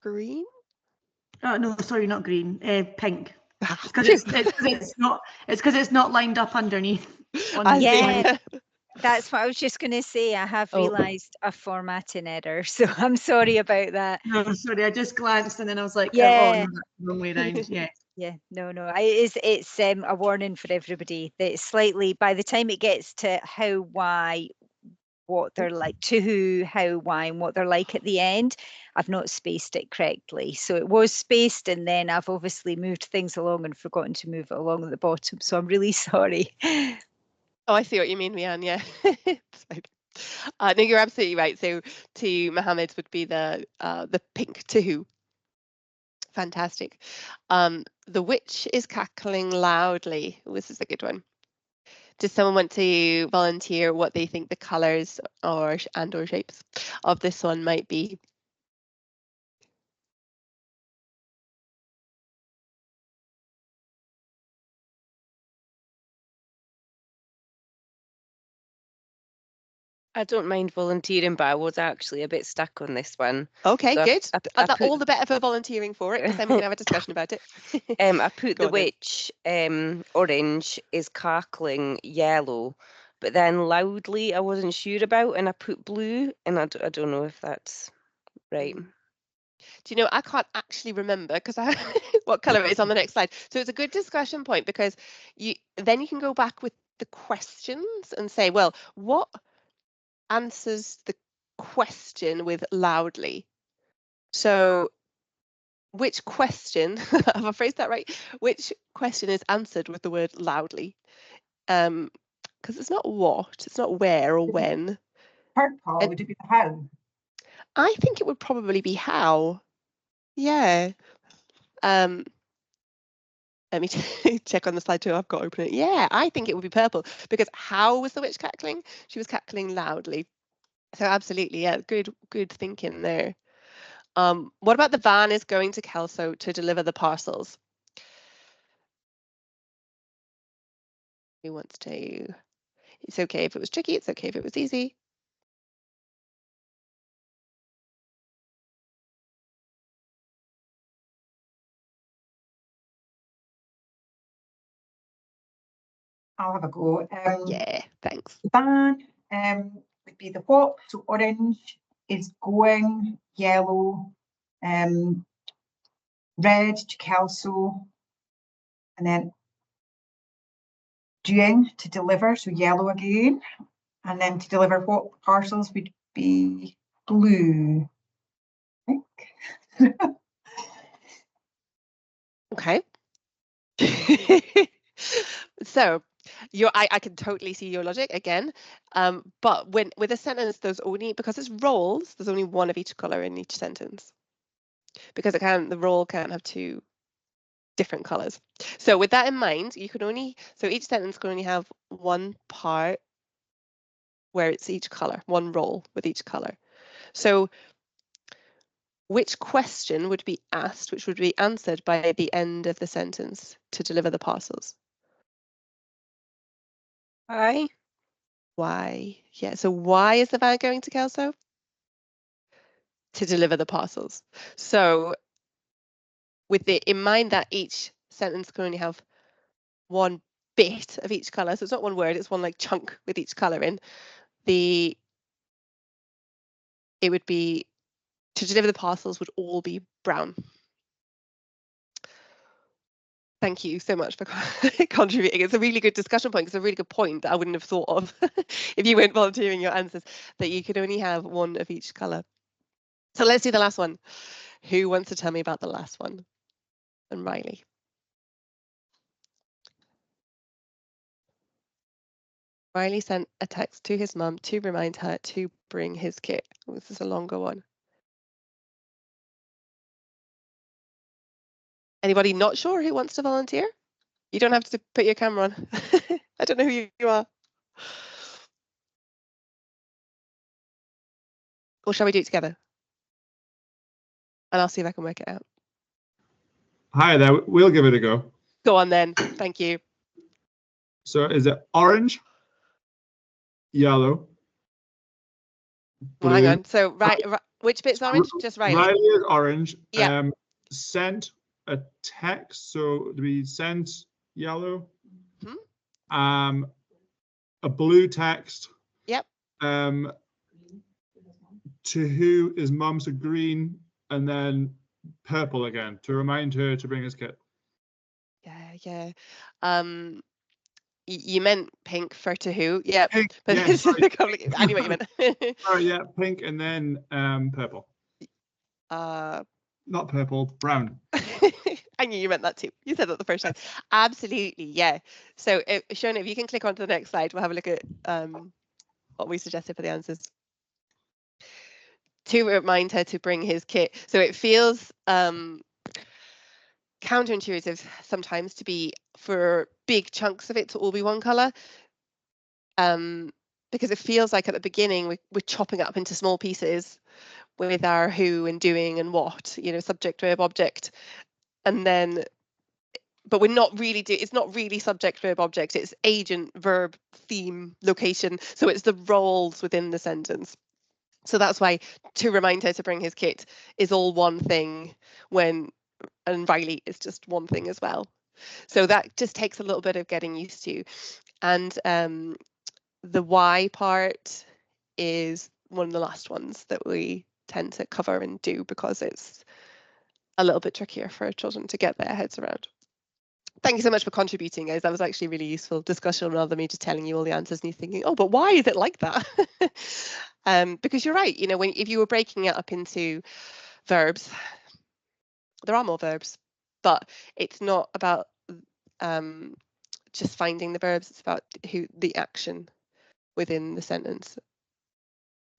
Green? Oh no, sorry, not green. Pink. Because it's not lined up underneath. Yeah, that's what I was just going to say. I have realised a formatting error, so I'm sorry about that. No, sorry, I just glanced and then I was like, Yeah. oh no, that's the wrong way around. Yeah. Yeah, no. It's a warning for everybody that slightly, by the time it gets to how, why, what they're like, to who, how, why, and what they're like at the end. I've not spaced it correctly. So it was spaced, and then I've obviously moved things along and forgotten to move it along at the bottom. So I'm really sorry. Oh, I see what you mean, Rhian. Yeah. It's fine. No, you're absolutely right. So to Mohammed would be the pink to who. Fantastic. The witch is cackling loudly. Oh, this is a good one. Does someone want to volunteer what they think the colours or shapes of this one might be? I don't mind volunteering, but I was actually a bit stuck on this one. Okay, So good. I put, All the better for volunteering for it, because then we can have a discussion about it. I put Go the on then. witch orange is cackling yellow, but then loudly I wasn't sure about, and I put blue, and I don't know if that's right. Do you know, I can't actually remember because I what colour it is on the next slide. So it's a good discussion point, because then you can go back with the questions and say, well, what answers the question with loudly? So which question, have I phrased that right? Which question is answered with the word loudly? Because it's not what, it's not where or when. Purple, would it be the how? I think it would probably be how. Yeah. Let me check on the slide too. I've got to open it. Yeah, I think it would be purple, because how was the witch cackling? She was cackling loudly. So absolutely, yeah, good thinking there. What about the van is going to Kelso to deliver the parcels? Who wants to? It's okay if it was tricky. It's okay if it was easy. I'll have a go. Yeah, thanks. The van would be the what, so orange is going, yellow, red to Kelso, and then doing to deliver, so yellow again, and then to deliver what parcels would be blue, I think. Okay. So I can totally see your logic again, but with a sentence, there's only, because it's roles, there's only one of each colour in each sentence, because the role can't have two different colours. So with that in mind, so each sentence can only have one part where it's each colour, one role with each colour. So which question would be asked, which would be answered by the end of the sentence to deliver the parcels? Why? Yeah, so why is the van going to Kelso? To deliver the parcels. So with it in mind that each sentence can only have one bit of each colour, so it's not one word, it's one like chunk with each colour in, it would be to deliver the parcels would all be brown. Thank you so much for contributing. It's a really good discussion point. It's a really good point that I wouldn't have thought of if you weren't volunteering your answers, that you could only have one of each colour. So let's do the last one. Who wants to tell me about the last one? And Riley. Riley sent a text to his mum to remind her to bring his kit. Oh, this is a longer one. Anybody not sure who wants to volunteer? You don't have to put your camera on. I don't know who you are. Or shall we do it together? And I'll see if I can work it out. Hi there, we'll give it a go. Go on then, thank you. So is it orange, yellow, blue? Well, hang on, so right, which bit's orange? Just Riley. Riley is orange. Yeah. Sent a text, so we sent yellow. Mm-hmm. A blue text. Yep. To who is mum, so green, and then purple again to remind her to bring his kit. Yeah. You meant pink for to who? Yeah, Pink, but yeah, this is sorry. the complicated. I knew what you meant. Sorry, yeah, pink and then purple. Not purple, brown. I knew you meant that too. You said that the first time. Absolutely, yeah. So, Shona, if you can click on to the next slide, we'll have a look at what we suggested for the answers. To remind her to bring his kit. So it feels counterintuitive sometimes to be for big chunks of it to all be one colour. Because it feels like at the beginning we're chopping it up into small pieces with our who and doing and what, you know, subject, verb, object, and then, but we're not really it's not really subject, verb, object, it's agent, verb, theme, location, so it's the roles within the sentence. So that's why to remind her to bring his kit is all one thing and Riley is just one thing as well. So that just takes a little bit of getting used to. And the why part is one of the last ones that we tend to cover and do because it's a little bit trickier for children to get their heads around. Thank you so much for contributing, guys. That was actually a really useful discussion rather than me just telling you all the answers and you thinking, oh, but why is it like that? Because you're right, you know, if you were breaking it up into verbs, there are more verbs, but it's not about just finding the verbs, it's about the action within the sentence,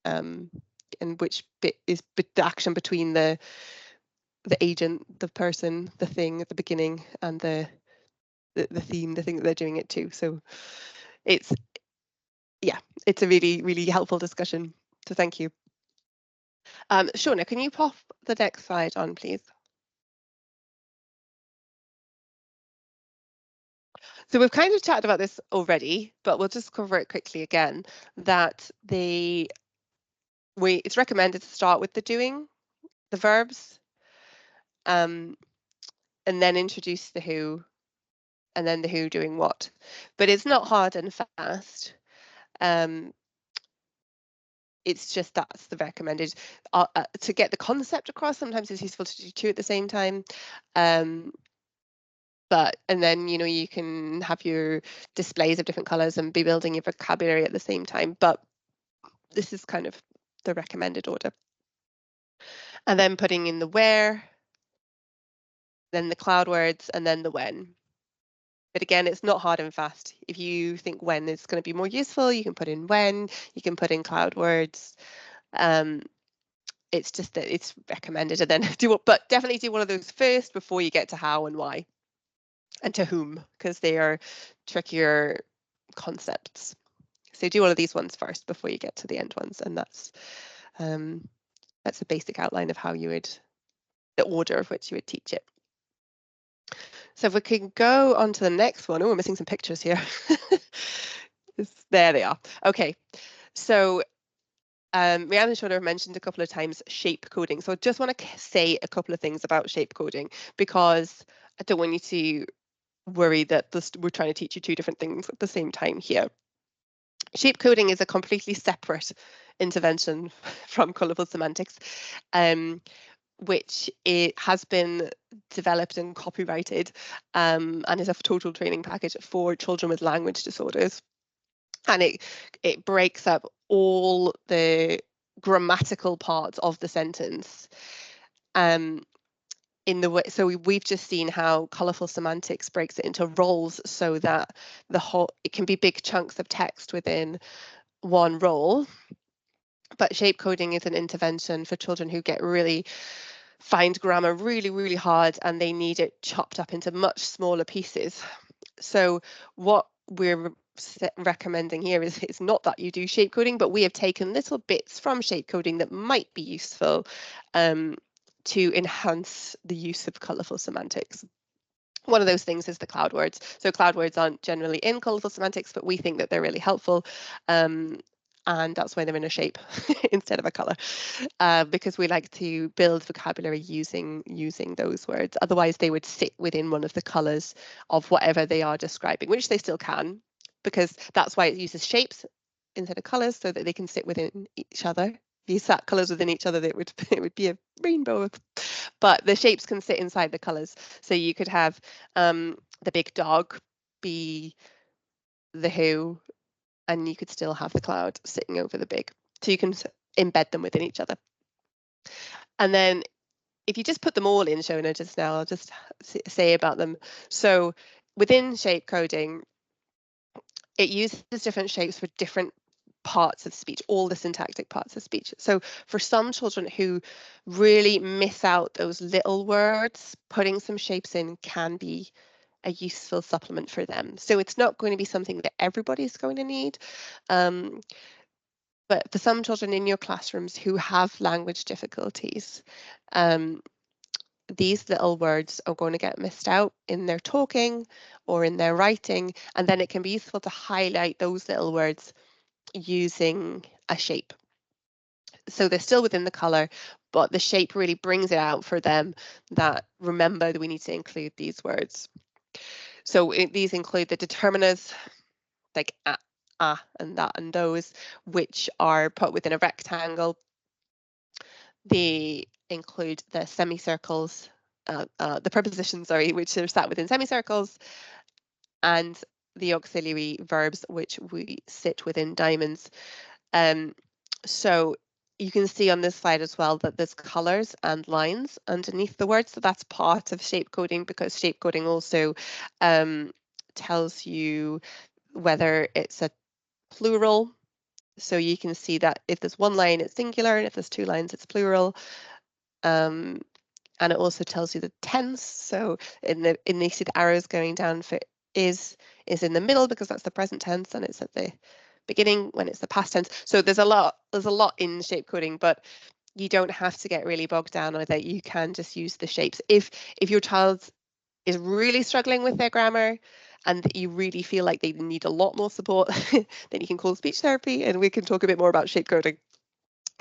and which bit is the action between the agent, the person, the thing at the beginning, and the theme, the thing that they're doing it to. So it's a really, really helpful discussion. So thank you. Shona, can you pop the next slide on, please? So we've kind of chatted about this already, but we'll just cover it quickly again, that it's recommended to start with the doing, the verbs, and then introduce the who, and then the who doing what. But it's not hard and fast. It's just that's the recommended. To get the concept across, sometimes it's useful to do two at the same time. And then, you know, you can have your displays of different colours and be building your vocabulary at the same time. But this is kind of the recommended order. And then putting in the where, then the cloud words, and then the when. But again, it's not hard and fast. If you think when is going to be more useful, you can put in when, you can put in cloud words. It's just that it's recommended, and then but definitely do one of those first before you get to how and why and to whom, because they are trickier concepts. So do all of these ones first before you get to the end ones, and that's a basic outline of how you would, the order of which you would teach it. So if we can go on to the next one. Oh, we're missing some pictures here. There they are. Okay, so Rhian and Shona have mentioned a couple of times shape coding. So I just want to say a couple of things about shape coding, because I don't want you to worry that we're trying to teach you two different things at the same time here. Shape coding is a completely separate intervention from Colourful Semantics, which it has been developed and copyrighted, and is a total training package for children with language disorders. And it breaks up all the grammatical parts of the sentence. In the way, so we've just seen how Colourful Semantics breaks it into roles so that it can be big chunks of text within one role. But shape coding is an intervention for children who find grammar really, really hard, and they need it chopped up into much smaller pieces. So what we're recommending here is it's not that you do shape coding, but we have taken little bits from shape coding that might be useful to enhance the use of Colourful Semantics. One of those things is the cloud words. So cloud words aren't generally in Colourful Semantics, but we think that they're really helpful. And that's why they're in a shape instead of a colour, because we like to build vocabulary using those words. Otherwise, they would sit within one of the colours of whatever they are describing, which they still can, because that's why it uses shapes instead of colours, so that they can sit within each other. If you sat colours within each other, it would be a rainbow. But the shapes can sit inside the colours. So you could have the big dog be the who, and you could still have the cloud sitting over the big. So you can embed them within each other. And then if you just put them all in, Shona, just now, I'll just say about them. So within shape coding, it uses different shapes for different parts of speech, all the syntactic parts of speech. So for some children who really miss out those little words, putting some shapes in can be a useful supplement for them. So it's not going to be something that everybody's going to need. But for some children in your classrooms who have language difficulties, these little words are going to get missed out in their talking or in their writing, and then it can be useful to highlight those little words using a shape. So they're still within the colour, but the shape really brings it out for them that remember that we need to include these words. So these include the determiners like and that and those, which are put within a rectangle. They include the semicircles, the prepositions, sorry, which are sat within semicircles, and the auxiliary verbs, which we sit within diamonds. So you can see on this slide as well that there's colours and lines underneath the words. So that's part of shape coding, because shape coding also tells you whether it's a plural. So you can see that if there's one line, it's singular, and if there's two lines, it's plural. And it also tells you the tense. So you see the arrows going down for is in the middle because that's the present tense, and it's at the beginning when it's the past tense. So there's a lot in shape coding, but you don't have to get really bogged down with it. You can just use the shapes. If your child is really struggling with their grammar and you really feel like they need a lot more support, then you can call speech therapy and we can talk a bit more about shape coding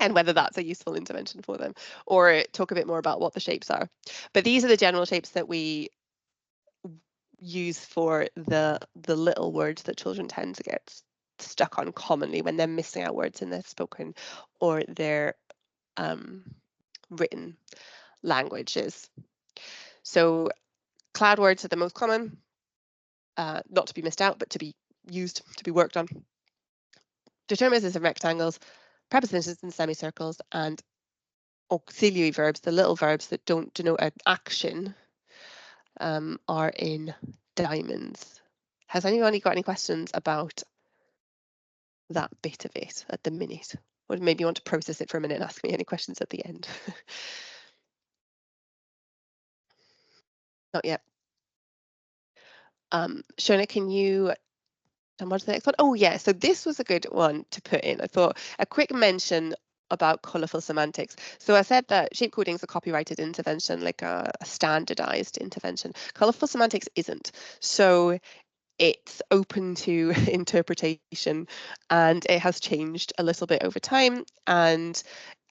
and whether that's a useful intervention for them, or talk a bit more about what the shapes are. But these are the general shapes that we use for the little words that children tend to get stuck on commonly when they're missing out words in their spoken or their written languages. So cloud words are the most common, not to be missed out, but to be used, to be worked on. Determiners and rectangles, prepositions and semicircles, and auxiliary verbs, the little verbs that don't denote an action, are in diamonds. Has anybody got any questions about that bit of it at the minute? Or maybe you want to process it for a minute and ask me any questions at the end? Not yet. Shona, can you jump on to the next one? Oh yeah, so this was a good one to put in. I thought a quick mention about colourful semantics. So I said that shape coding is a copyrighted intervention, like a standardized intervention. Colourful semantics isn't. So it's open to interpretation, and it has changed a little bit over time. And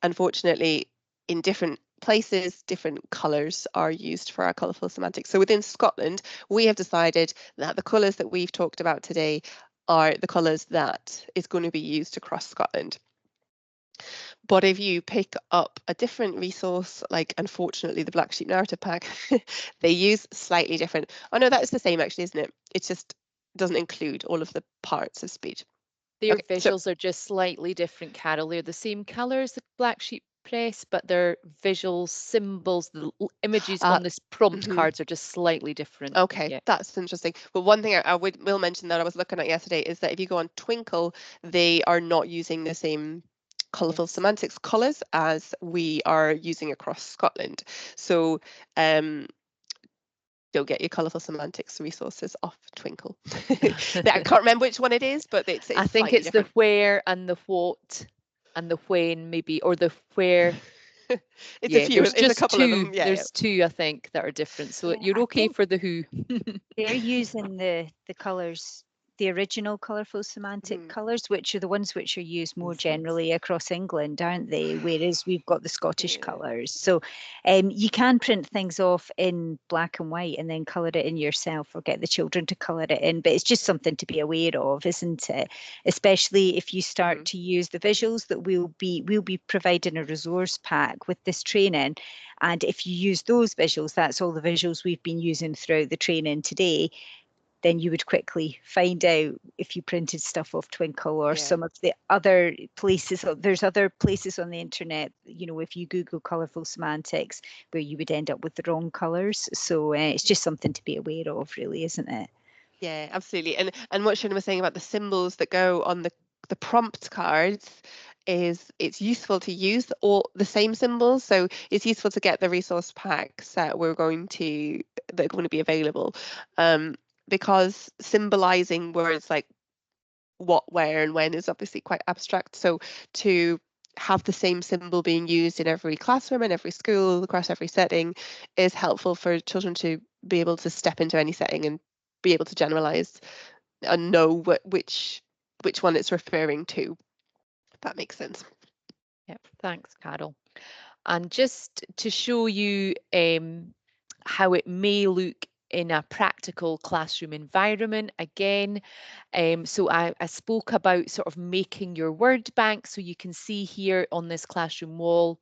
unfortunately, in different places, different colours are used for our colourful semantics. So within Scotland, we have decided that the colours that we've talked about today are the colours that is going to be used across Scotland. But if you pick up a different resource, like unfortunately the Black Sheep Narrative Pack, they use slightly different. Oh no, that is the same actually, isn't it? It just doesn't include all of the parts of speech. Their Okay, so- visuals are just slightly different, Carol. They're the same colour as the Black Sheep Press, but their visuals, symbols, the images on this prompt cards are just slightly different. Okay, Yeah. that's interesting. But one thing I will mention that I was looking at yesterday is that if you go on Twinkle, they are not using the same colourful semantics colours as we are using across Scotland. So don't get your colourful semantics resources off Twinkle. I can't remember which one it is, but it's I think it's different. the where and the what and the when, maybe, or the where. It's a few. There's It's just a couple two. of them. Yeah, There's two, I think, that are different. So Yeah, you're I okay think for the who. they're using the colours, the original colourful semantic colours, which are the ones which are used more generally across England, aren't they? Whereas we've got the Scottish colours. So you can print things off in black and white and then colour it in yourself or get the children to colour it in. But it's just something to be aware of, isn't it? Especially if you start to use the visuals that we'll be providing a resource pack with this training. And if you use those visuals, that's all the visuals we've been using throughout the training today. then you would quickly find out if you printed stuff off Twinkle or Yeah. some of the other places. There's other places on the internet, you know, if you Google colourful semantics, where you would end up with the wrong colours. So it's just something to be aware of, really, isn't it? Yeah, absolutely. And what Shona was saying about the symbols that go on the prompt cards is it's useful to use all the same symbols. So it's useful to get the resource packs that are going to be available, because symbolizing words like what, where, and when is obviously quite abstract. So to have the same symbol being used in every classroom and every school across every setting is helpful for children to be able to step into any setting and be able to generalize and know which one it's referring to. If that makes sense. Yep, thanks, Carol. And just to show you how it may look in a practical classroom environment, again, so I spoke about sort of making your word bank. So you can see here on this classroom wall,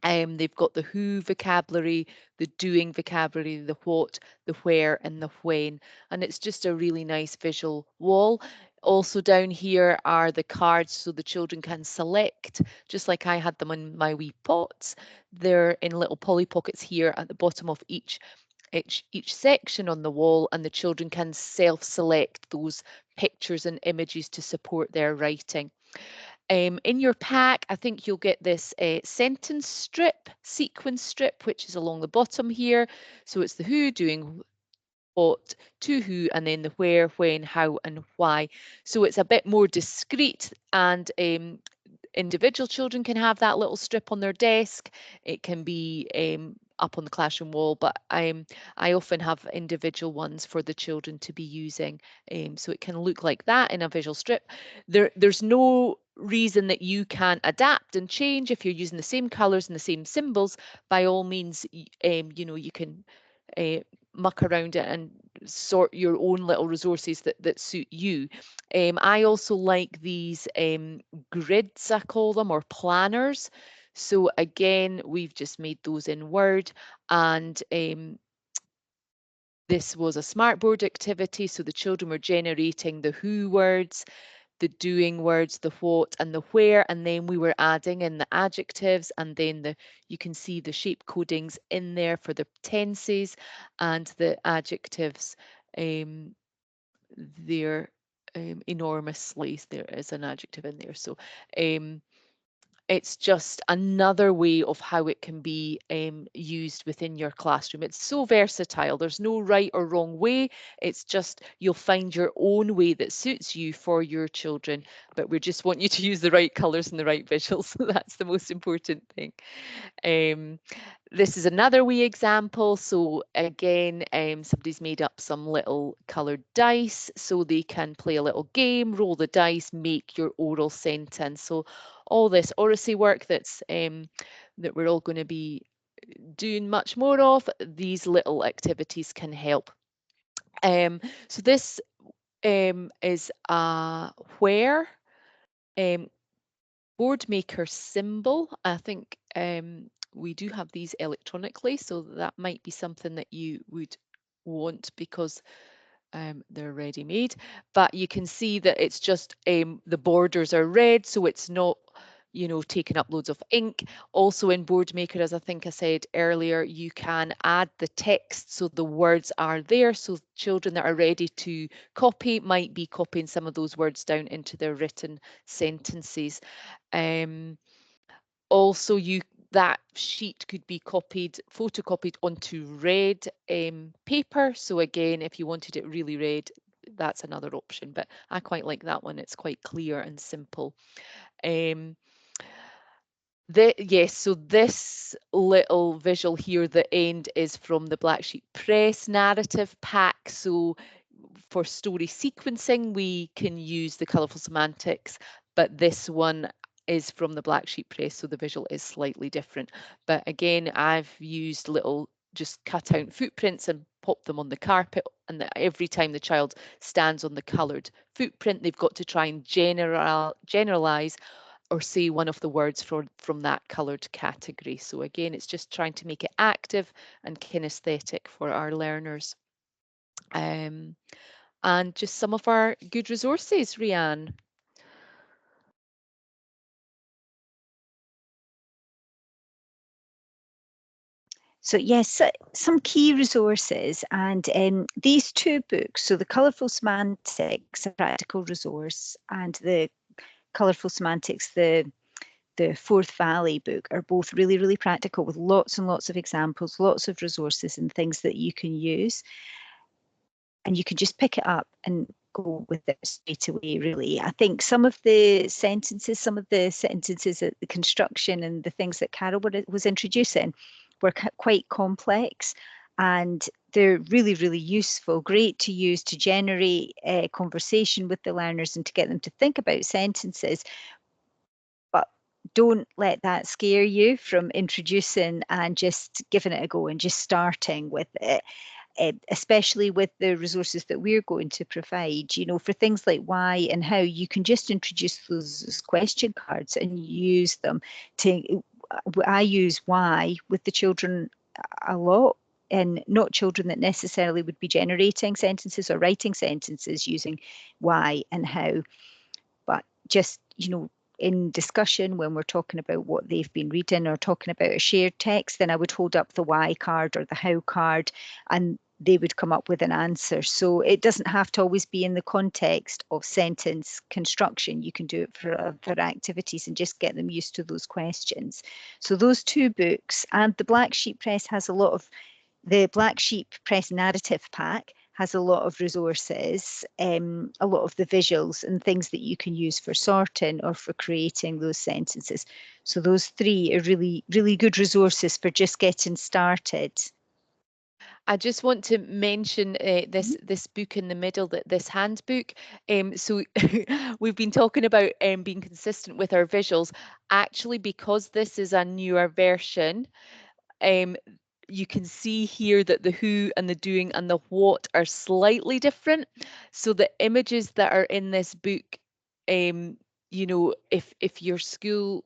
they've got the who vocabulary, the doing vocabulary, the what, the where, and the when. And it's just a really nice visual wall. Also down here are the cards so the children can select, just like I had them in my wee pots. They're in little Polly Pockets here at the bottom of each section on the wall, and the children can self-select those pictures and images to support their writing. In your pack, I think you'll get this sentence strip, sequence strip, which is along the bottom here. So it's the who, doing what, to who, and then the where, when, how, and why. So it's a bit more discreet, and individual children can have that little strip on their desk. It can be up on the classroom wall, but I often have individual ones for the children to be using. So it can look like that in a visual strip. There's no reason that you can't adapt and change if you're using the same colors and the same symbols. By all means, you know, you can muck around it and sort your own little resources that suit you. I also like these grids, I call them, or planners. So again, we've just made those in Word, and this was a smartboard activity. So the children were generating the who words, the doing words, the what, and the where, and then we were adding in the adjectives, and then you can see the shape codings in there for the tenses and the adjectives. There enormously, there is an adjective in there. So it's just another way of how it can be used within your classroom. It's so versatile. There's no right or wrong way. It's just you'll find your own way that suits you for your children. But we just want you to use the right colours and the right visuals. That's the most important thing. This is another wee example. So again, somebody's made up some little coloured dice so they can play a little game, roll the dice, make your oral sentence. So all this oracy work that we're all going to be doing much more of, these little activities can help. So this is a where board maker symbol. I think we do have these electronically, so that might be something that you would want because they're ready made. But you can see that it's just the borders are red, so it's not, you know, taking up loads of ink. Also in Board Maker, as I think I said earlier, you can add the text so the words are there. So children that are ready to copy might be copying some of those words down into their written sentences. Also, that sheet could be photocopied onto red paper. So again, if you wanted it really red, that's another option. But I quite like that one. It's quite clear and simple. Yes, so this little visual here, the end, is from the Black Sheep Press narrative pack. So for story sequencing, we can use the Colourful Semantics, but this one is from the Black Sheep Press, so the visual is slightly different. But again, I've used little just cut out footprints and pop them on the carpet, and every time the child stands on the coloured footprint, they've got to try and generalize or say one of the words from that coloured category. So again, it's just trying to make it active and kinesthetic for our learners. and just some of our good resources, Rhian. So yes, some key resources, and these two books, so the Colourful Semantics, a practical resource, and the Colourful Semantics, the Fourth Valley book, are both really, really practical, with lots and lots of examples, lots of resources and things that you can use. And you can just pick it up and go with it straight away, really. I think some of the sentences, the construction and the things that Carol was introducing were quite complex, and they're really, really useful, great to use to generate a conversation with the learners and to get them to think about sentences. But don't let that scare you from introducing and just giving it a go and just starting with it. Especially with the resources that we're going to provide, you know, for things like why and how, you can just introduce those as question cards and use them to, I use why with the children a lot, and not children that necessarily would be generating sentences or writing sentences using why and how, but just, you know, in discussion when we're talking about what they've been reading or talking about a shared text, then I would hold up the why card or the how card and they would come up with an answer. So it doesn't have to always be in the context of sentence construction. You can do it for other activities and just get them used to those questions. So those two books, and the Black Sheep Press has a lot of, the Black Sheep Press narrative pack has a lot of resources, a lot of the visuals and things that you can use for sorting or for creating those sentences. So those three are really, really good resources for just getting started. I just want to mention this book in the middle, this handbook. So we've been talking about being consistent with our visuals. Actually, because this is a newer version, you can see here that the who and the doing and the what are slightly different. So the images that are in this book, you know, if your school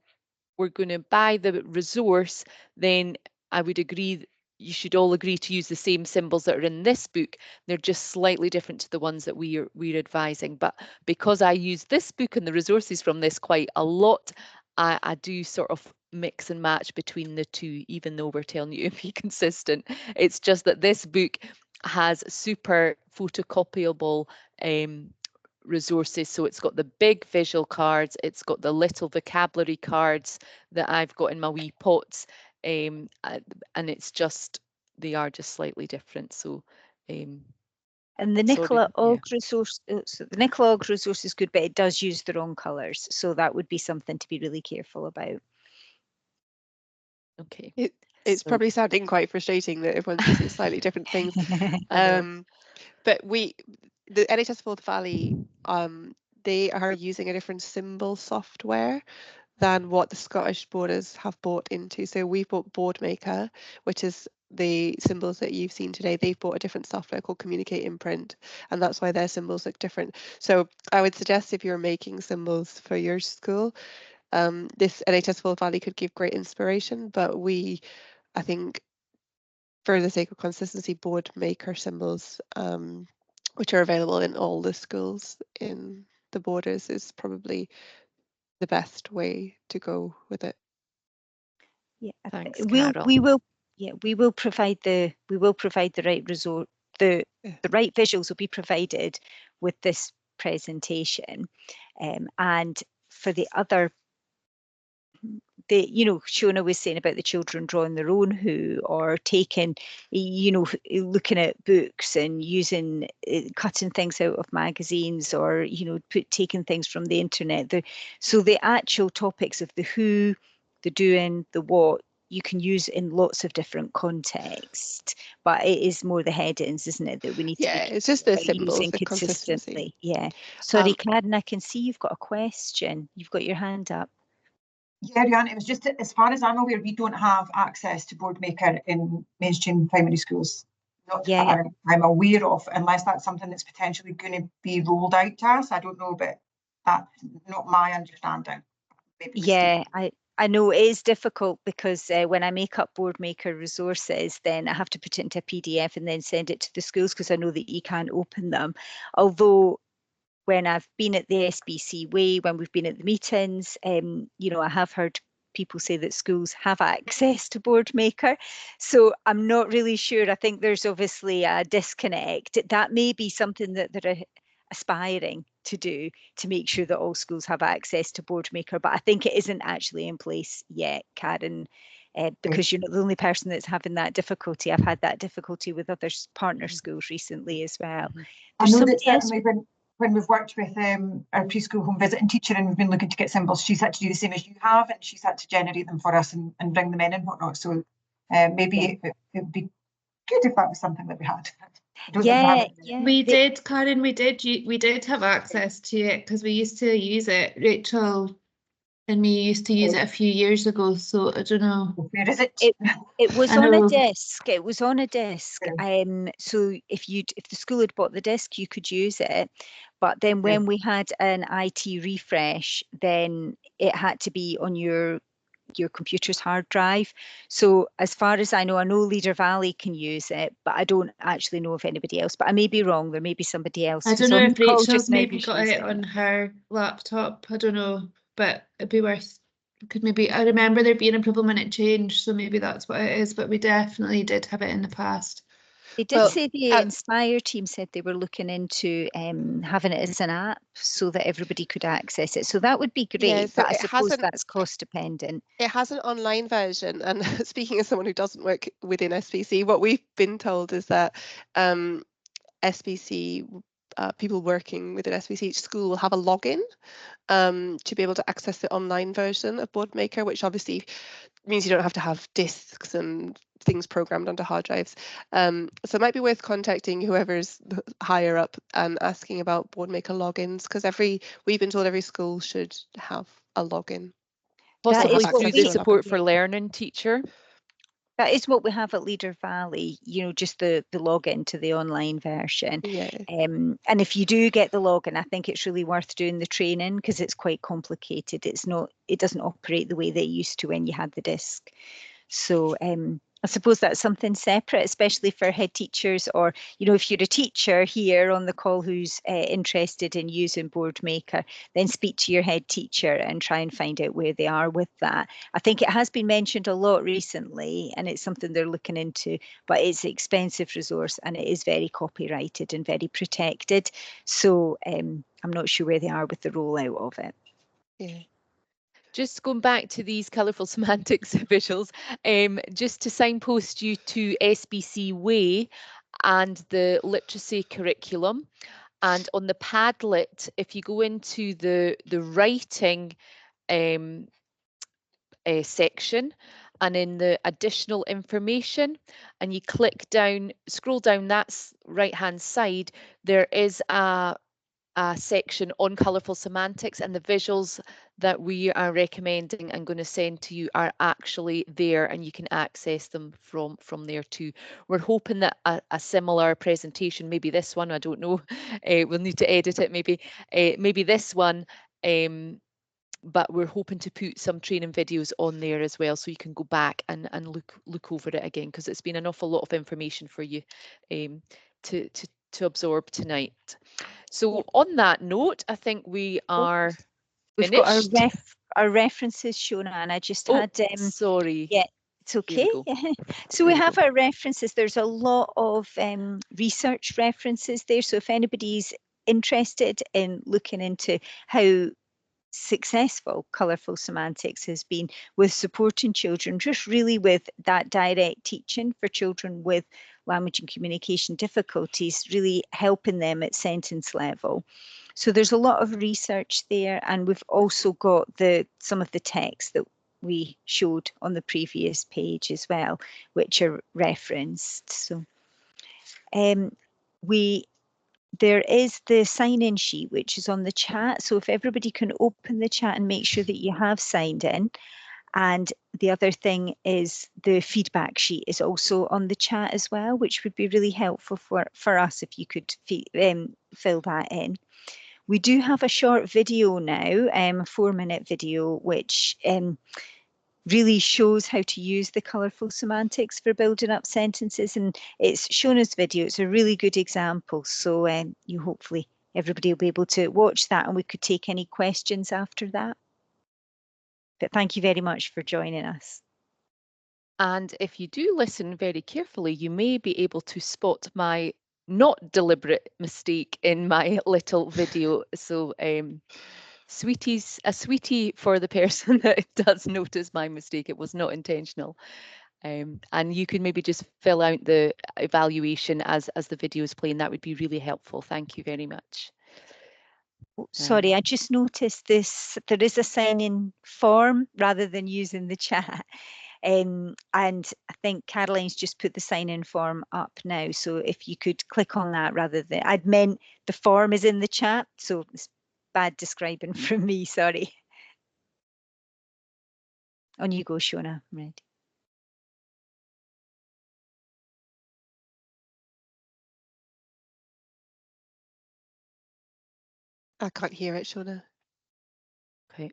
were going to buy the resource, then I would agree you should all agree to use the same symbols that are in this book. They're just slightly different to the ones that we're advising. But because I use this book and the resources from this quite a lot, I do sort of mix and match between the two, even though we're telling you to be consistent. It's just that this book has super photocopiable resources. So it's got the big visual cards, it's got the little vocabulary cards that I've got in my wee pots, and it's just, they are just slightly different. So and the Nicola Ogg resource, so the Nicola Ogg resource is good, but it does use the wrong colours. So that would be something to be really careful about. Okay. It's probably sounding quite frustrating that everyone's using slightly different things. But the NHS Forth Valley, they are using a different symbol software than what the Scottish borders have bought into. So we've bought Boardmaker, which is the symbols that you've seen today. They've bought a different software called Communicate Imprint, and that's why their symbols look different. So I would suggest if you're making symbols for your school, this NHS Forth Valley could give great inspiration, but I think, for the sake of consistency, Boardmaker symbols, which are available in all the schools in the borders, is probably the best way to go with it. Yeah, thanks, Carol. We will provide the right resource. The right visuals will be provided with this presentation, and for the other, you know, Shona was saying about the children drawing their own who, or taking, you know, looking at books and using, cutting things out of magazines, or, you know, taking things from the internet. So the actual topics of the who, the doing, the what, you can use in lots of different contexts, but it is more the headings, isn't it, that we need to be it's just the symbols, using the consistently. consistency. Yeah. Sorry, Karen, I can see you've got a question. You've got your hand up. Yeah, Rhian, it was just, as far as I'm aware, we don't have access to Boardmaker in mainstream primary schools. Not that I'm aware of, unless that's something that's potentially going to be rolled out to us. I don't know, but that's not my understanding. Yeah, I know it is difficult because when I make up Boardmaker resources, then I have to put it into a PDF and then send it to the schools because I know that you can't open them. Although when I've been at the SBC Way, when we've been at the meetings, you know, I have heard people say that schools have access to Boardmaker. So I'm not really sure. I think there's obviously a disconnect. That may be something that they're aspiring to do, to make sure that all schools have access to Boardmaker. But I think it isn't actually in place yet, Karen, because you're not the only person that's having that difficulty. I've had that difficulty with other partner schools recently as well. I know that certainly when we've worked with our preschool home visiting teacher and we've been looking to get symbols, she's had to do the same as you have, and she's had to generate them for us and bring them in and whatnot. So maybe it would be good if that was something that we had. We did, Karen. We did have access to it because we used to use it. Rachel and me used to use it a few years ago. So I don't know. Where is it? It was on a disc. It was on a disc. So if the school had bought the disc, you could use it. But then when we had an IT refresh, then it had to be on your computer's hard drive. So as far as I know Leader Valley can use it, but I don't actually know if anybody else. But I may be wrong. There may be somebody else. I don't know if Rachel's maybe got it on her laptop. I don't know, but it'd be worth. Could maybe, I remember there being a problem when it changed, so maybe that's what it is. But we definitely did have it in the past. They did say the Inspire team said they were looking into having it as an app so that everybody could access it. So that would be great, Yeah, so but I suppose that's cost dependent. It has an online version, and speaking as someone who doesn't work within SBC, what we've been told is that SBC, people working within SBC, each school will have a login to be able to access the online version of Boardmaker, which obviously means you don't have to have disks and things programmed onto hard drives. So it might be worth contacting whoever's higher up and asking about Boardmaker logins, because we've been told every school should have a login. Possibly through the support for learning teacher. That is what we have at Leader Valley, you know, just the login to the online version. Yeah. And if you do get the login, I think it's really worth doing the training because it's quite complicated. It doesn't operate the way they used to when you had the disc. So I suppose that's something separate, especially for head teachers, or, you know, if you're a teacher here on the call who's interested in using Boardmaker, then speak to your head teacher and try and find out where they are with that. I think it has been mentioned a lot recently, and it's something they're looking into, but it's an expensive resource and it is very copyrighted and very protected. So I'm not sure where they are with the rollout of it. Yeah. Just going back to these Colourful Semantics visuals, just to signpost you to SBC Way and the literacy curriculum. And on the Padlet, if you go into the writing section and in the additional information, and you click down, scroll down that right-hand side, there is a section on Colourful Semantics, and the visuals that we are recommending and going to send to you are actually there, and you can access them from there too. We're hoping that a similar presentation, maybe this one, I don't know, we'll need to edit it maybe this one, but we're hoping to put some training videos on there as well, so you can go back and look over it again, because it's been an awful lot of information for you to absorb tonight. So on that note, I think we are We've finished. got our references, Shona, and I just had sorry. Yeah, it's okay. So we have our references. There's a lot of research references there. So if anybody's interested in looking into how successful Colourful Semantics has been with supporting children, just really with that direct teaching for children with language and communication difficulties, really helping them at sentence level. So there's a lot of research there, and we've also got some of the text that we showed on the previous page as well, which are referenced. So there is the sign-in sheet, which is on the chat. So if everybody can open the chat and make sure that you have signed in. And the other thing is the feedback sheet is also on the chat as well, which would be really helpful for us if you could fill that in. We do have a short video now, a 4-minute video, which really shows how to use the colourful semantics for building up sentences, and it's Shona's video. It's a really good example. So you hopefully everybody will be able to watch that, and we could take any questions after that. But thank you very much for joining us. And if you do listen very carefully, you may be able to spot my not deliberate mistake in my little video. So a sweetie for the person that does notice my mistake. It was not intentional. And you can maybe just fill out the evaluation as the video is playing. That would be really helpful. Thank you very much. Sorry, I just noticed this. There is a sign-in form rather than using the chat. And I think Caroline's just put the sign-in form up now. So if you could click on that rather than, I'd meant the form is in the chat. So it's bad describing from me, sorry. On you go, Shona. Right. I can't hear it, Shona. Okay.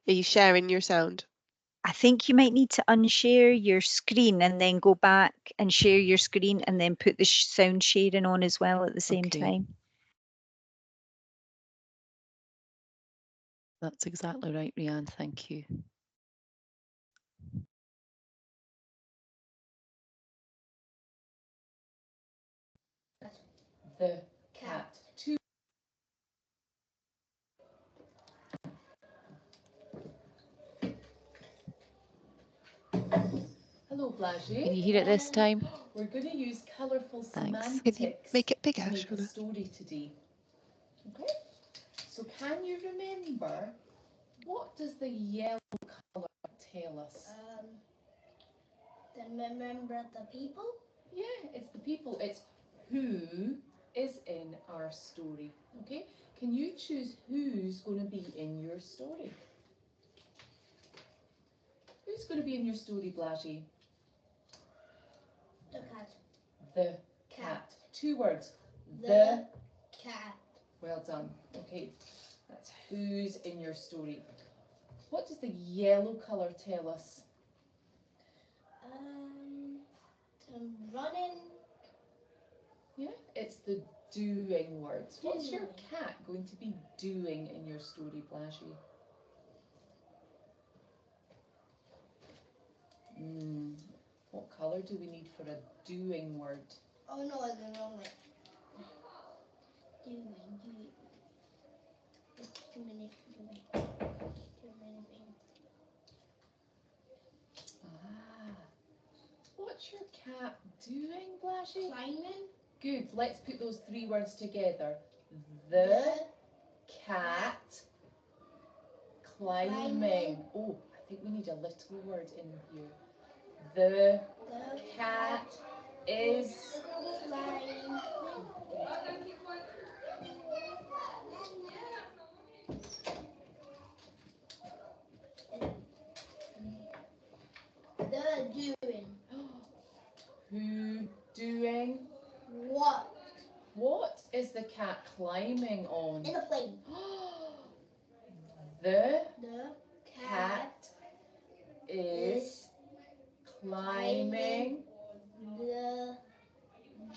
Are you sharing your sound? I think you might need to unshare your screen and then go back and share your screen and then put the sound sharing on as well at the same time. That's exactly right, Rhian. Thank you. The cat. Hello, Blasi. Can you hear it this time? We're going to use colourful semantics. Can you make it bigger, to make a Shona? story today. Okay. So can you remember, what does the yellow colour tell us? Remember the people? Yeah, it's the people. It's who is in our story. Okay. Can you choose who's going to be in your story? Who's going to be in your story, Blasi? The cat. The cat. 2 words. The cat. Well done. Okay, that's who's in your story. What does the yellow colour tell us? Running. Yeah, it's the doing words. What's your cat going to be doing in your story, Blasi? What colour do we need for a doing word? Oh no, I don't know it. Doing. It's too many things. What's your cat doing, Blasi? Climbing. Good. Let's put those 3 words together. The cat climbing. Oh, I think we need a little word in here. The cat is climbing. The doing. Who doing? What? What is the cat climbing on? In a plane. The The cat is climbing the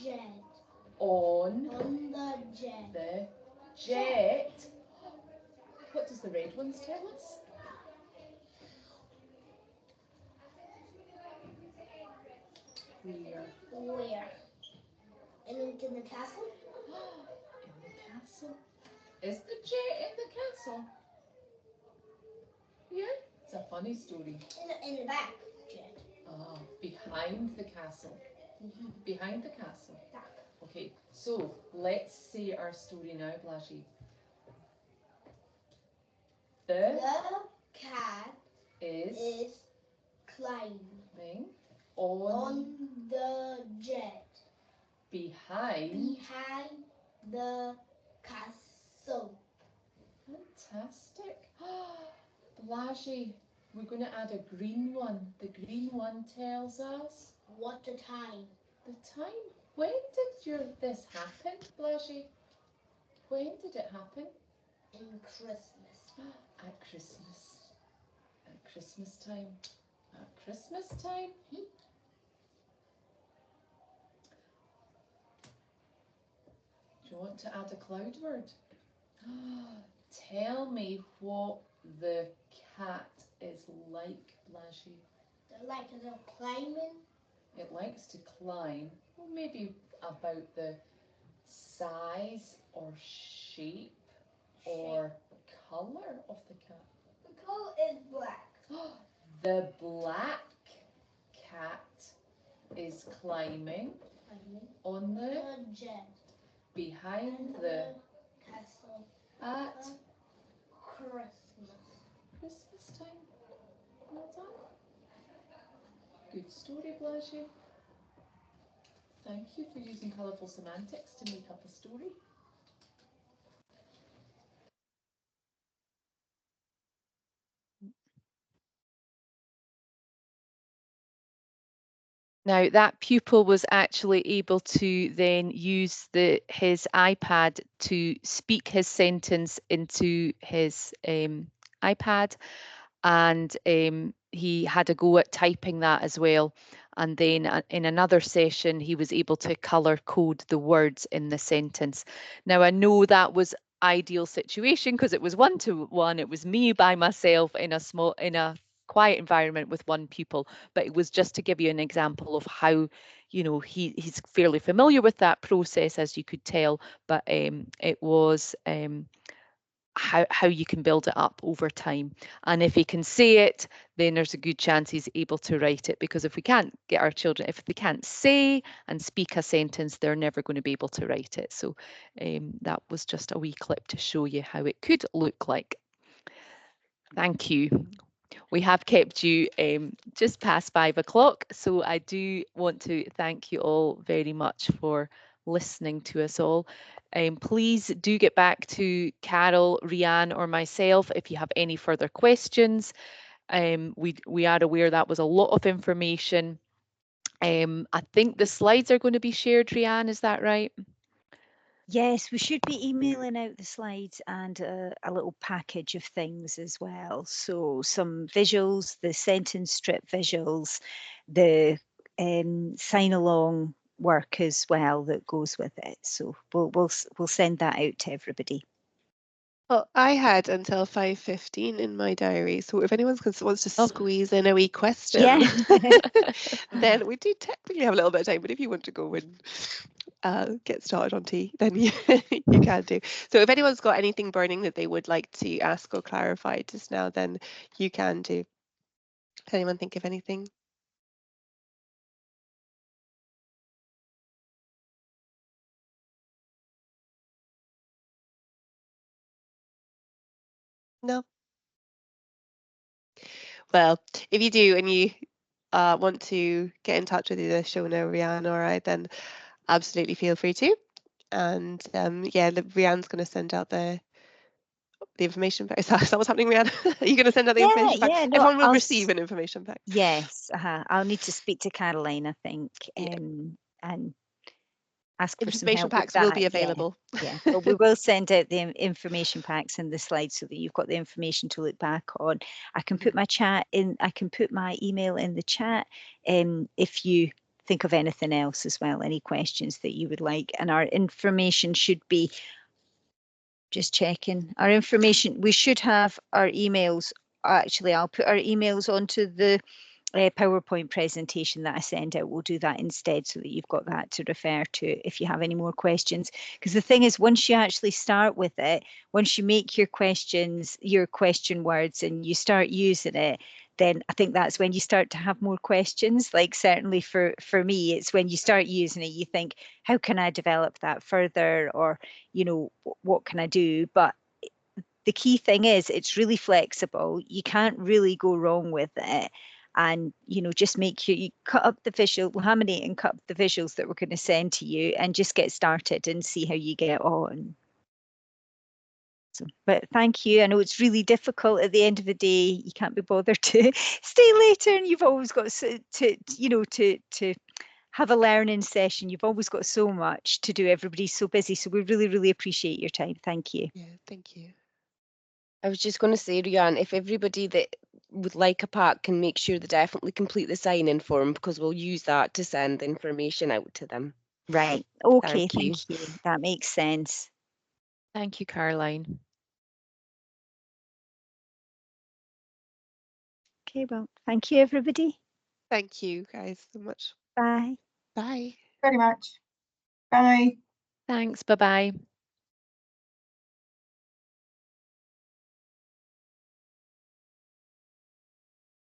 jet. on the jet. the jet. What does the red ones tell us? Where? In the castle? In the castle. Is the jet in the castle? Yeah, it's a funny story. In the back jet. Ah, behind the castle. Behind the castle. Back. Okay, so let's say our story now, Blasi. The cat is climbing on the jet. behind The castle. Fantastic. Blasi, we're going to add a green one. The green one tells us What the time? the time. When did this happen, Blasi? When did it happen? In Christmas. At Christmas. At Christmas time. At Christmas time? Do you want to add a cloud word? Tell me what the cat is like, Blashy. It likes to go climbing. It likes to climb. Well, maybe about the size or shape or colour of the cat. The color is black. The black cat is climbing on the jet behind the castle at Christmas. Christmas time. Well done. Good story, Blashy. Thank you for using colourful semantics to make up a story. Now that pupil was actually able to then use his iPad to speak his sentence into his iPad, and he had a go at typing that as well. And then in another session, he was able to colour code the words in the sentence. Now I know that was ideal situation because it was one-to-one. It was me by myself in a quiet environment with one pupil, but it was just to give you an example of how, you know, he's fairly familiar with that process, as you could tell, but it was how you can build it up over time. And if he can say it, then there's a good chance he's able to write it, because if we can't get our children, if they can't say and speak a sentence, they're never going to be able to write it. So that was just a wee clip to show you how it could look like. Thank you. We have kept you just past 5 o'clock, so I do want to thank you all very much for listening to us all. Please do get back to Carol, Rhian, or myself if you have any further questions. We are aware that was a lot of information. I think the slides are going to be shared, Rhian, is that right? Yes, we should be emailing out the slides and a little package of things as well. So some visuals, the sentence strip visuals, the sign along work as well that goes with it. So we'll send that out to everybody. Well, I had until 5:15 in my diary, so if anyone wants to squeeze in a wee question, then we do technically have a little bit of time, but if you want to go and get started on tea, then you can do. So if anyone's got anything burning that they would like to ask or clarify just now, then you can do. Does anyone think of anything? No? Well, if you do and you want to get in touch with either Shona, Rhian, or I, then absolutely feel free to. And yeah, Rhian's going to send out the information pack. Is that what's happening, Rhian? Are you going to send out the information pack? Yeah, no, Everyone will receive an information pack. Yes, I'll need to speak to Caroline, I think, and ask for some Information help packs with will that. be available. Yeah, but we will send out the information packs and the slides so that you've got the information to look back on. I can put my chat in, I can put my email in the chat if you think of anything else as well, any questions that you would like. And our information should be, just checking, our information, we should have our emails. Actually, I'll put our emails onto the PowerPoint presentation that I send out. We'll do that instead so that you've got that to refer to if you have any more questions. Because the thing is, once you actually start with it, once you make your questions, your question words, and you start using it, then I think that's when you start to have more questions. Like certainly for me, it's when you start using it, you think, how can I develop that further? Or, you know, what can I do? But the key thing is it's really flexible. You can't really go wrong with it. And, you know, just make sure you cut up the visual, laminate and cut up the visuals that we're going to send to you and just get started and see how you get on. So, but thank you. I know it's really difficult at the end of the day. You can't be bothered to stay later, and you've always got to have a learning session. You've always got so much to do. Everybody's so busy. So we really, really appreciate your time. Thank you. Yeah, thank you. I was just going to say, Rhian, if everybody that would like a pack can make sure they definitely complete the sign-in form, because we'll use that to send the information out to them. Right. Okay, Thank you. thank you. That makes sense. Thank you, Caroline. Okay, well, thank you, everybody. Thank you guys so much. Bye. Bye. Very much. Bye. Thanks. Bye-bye.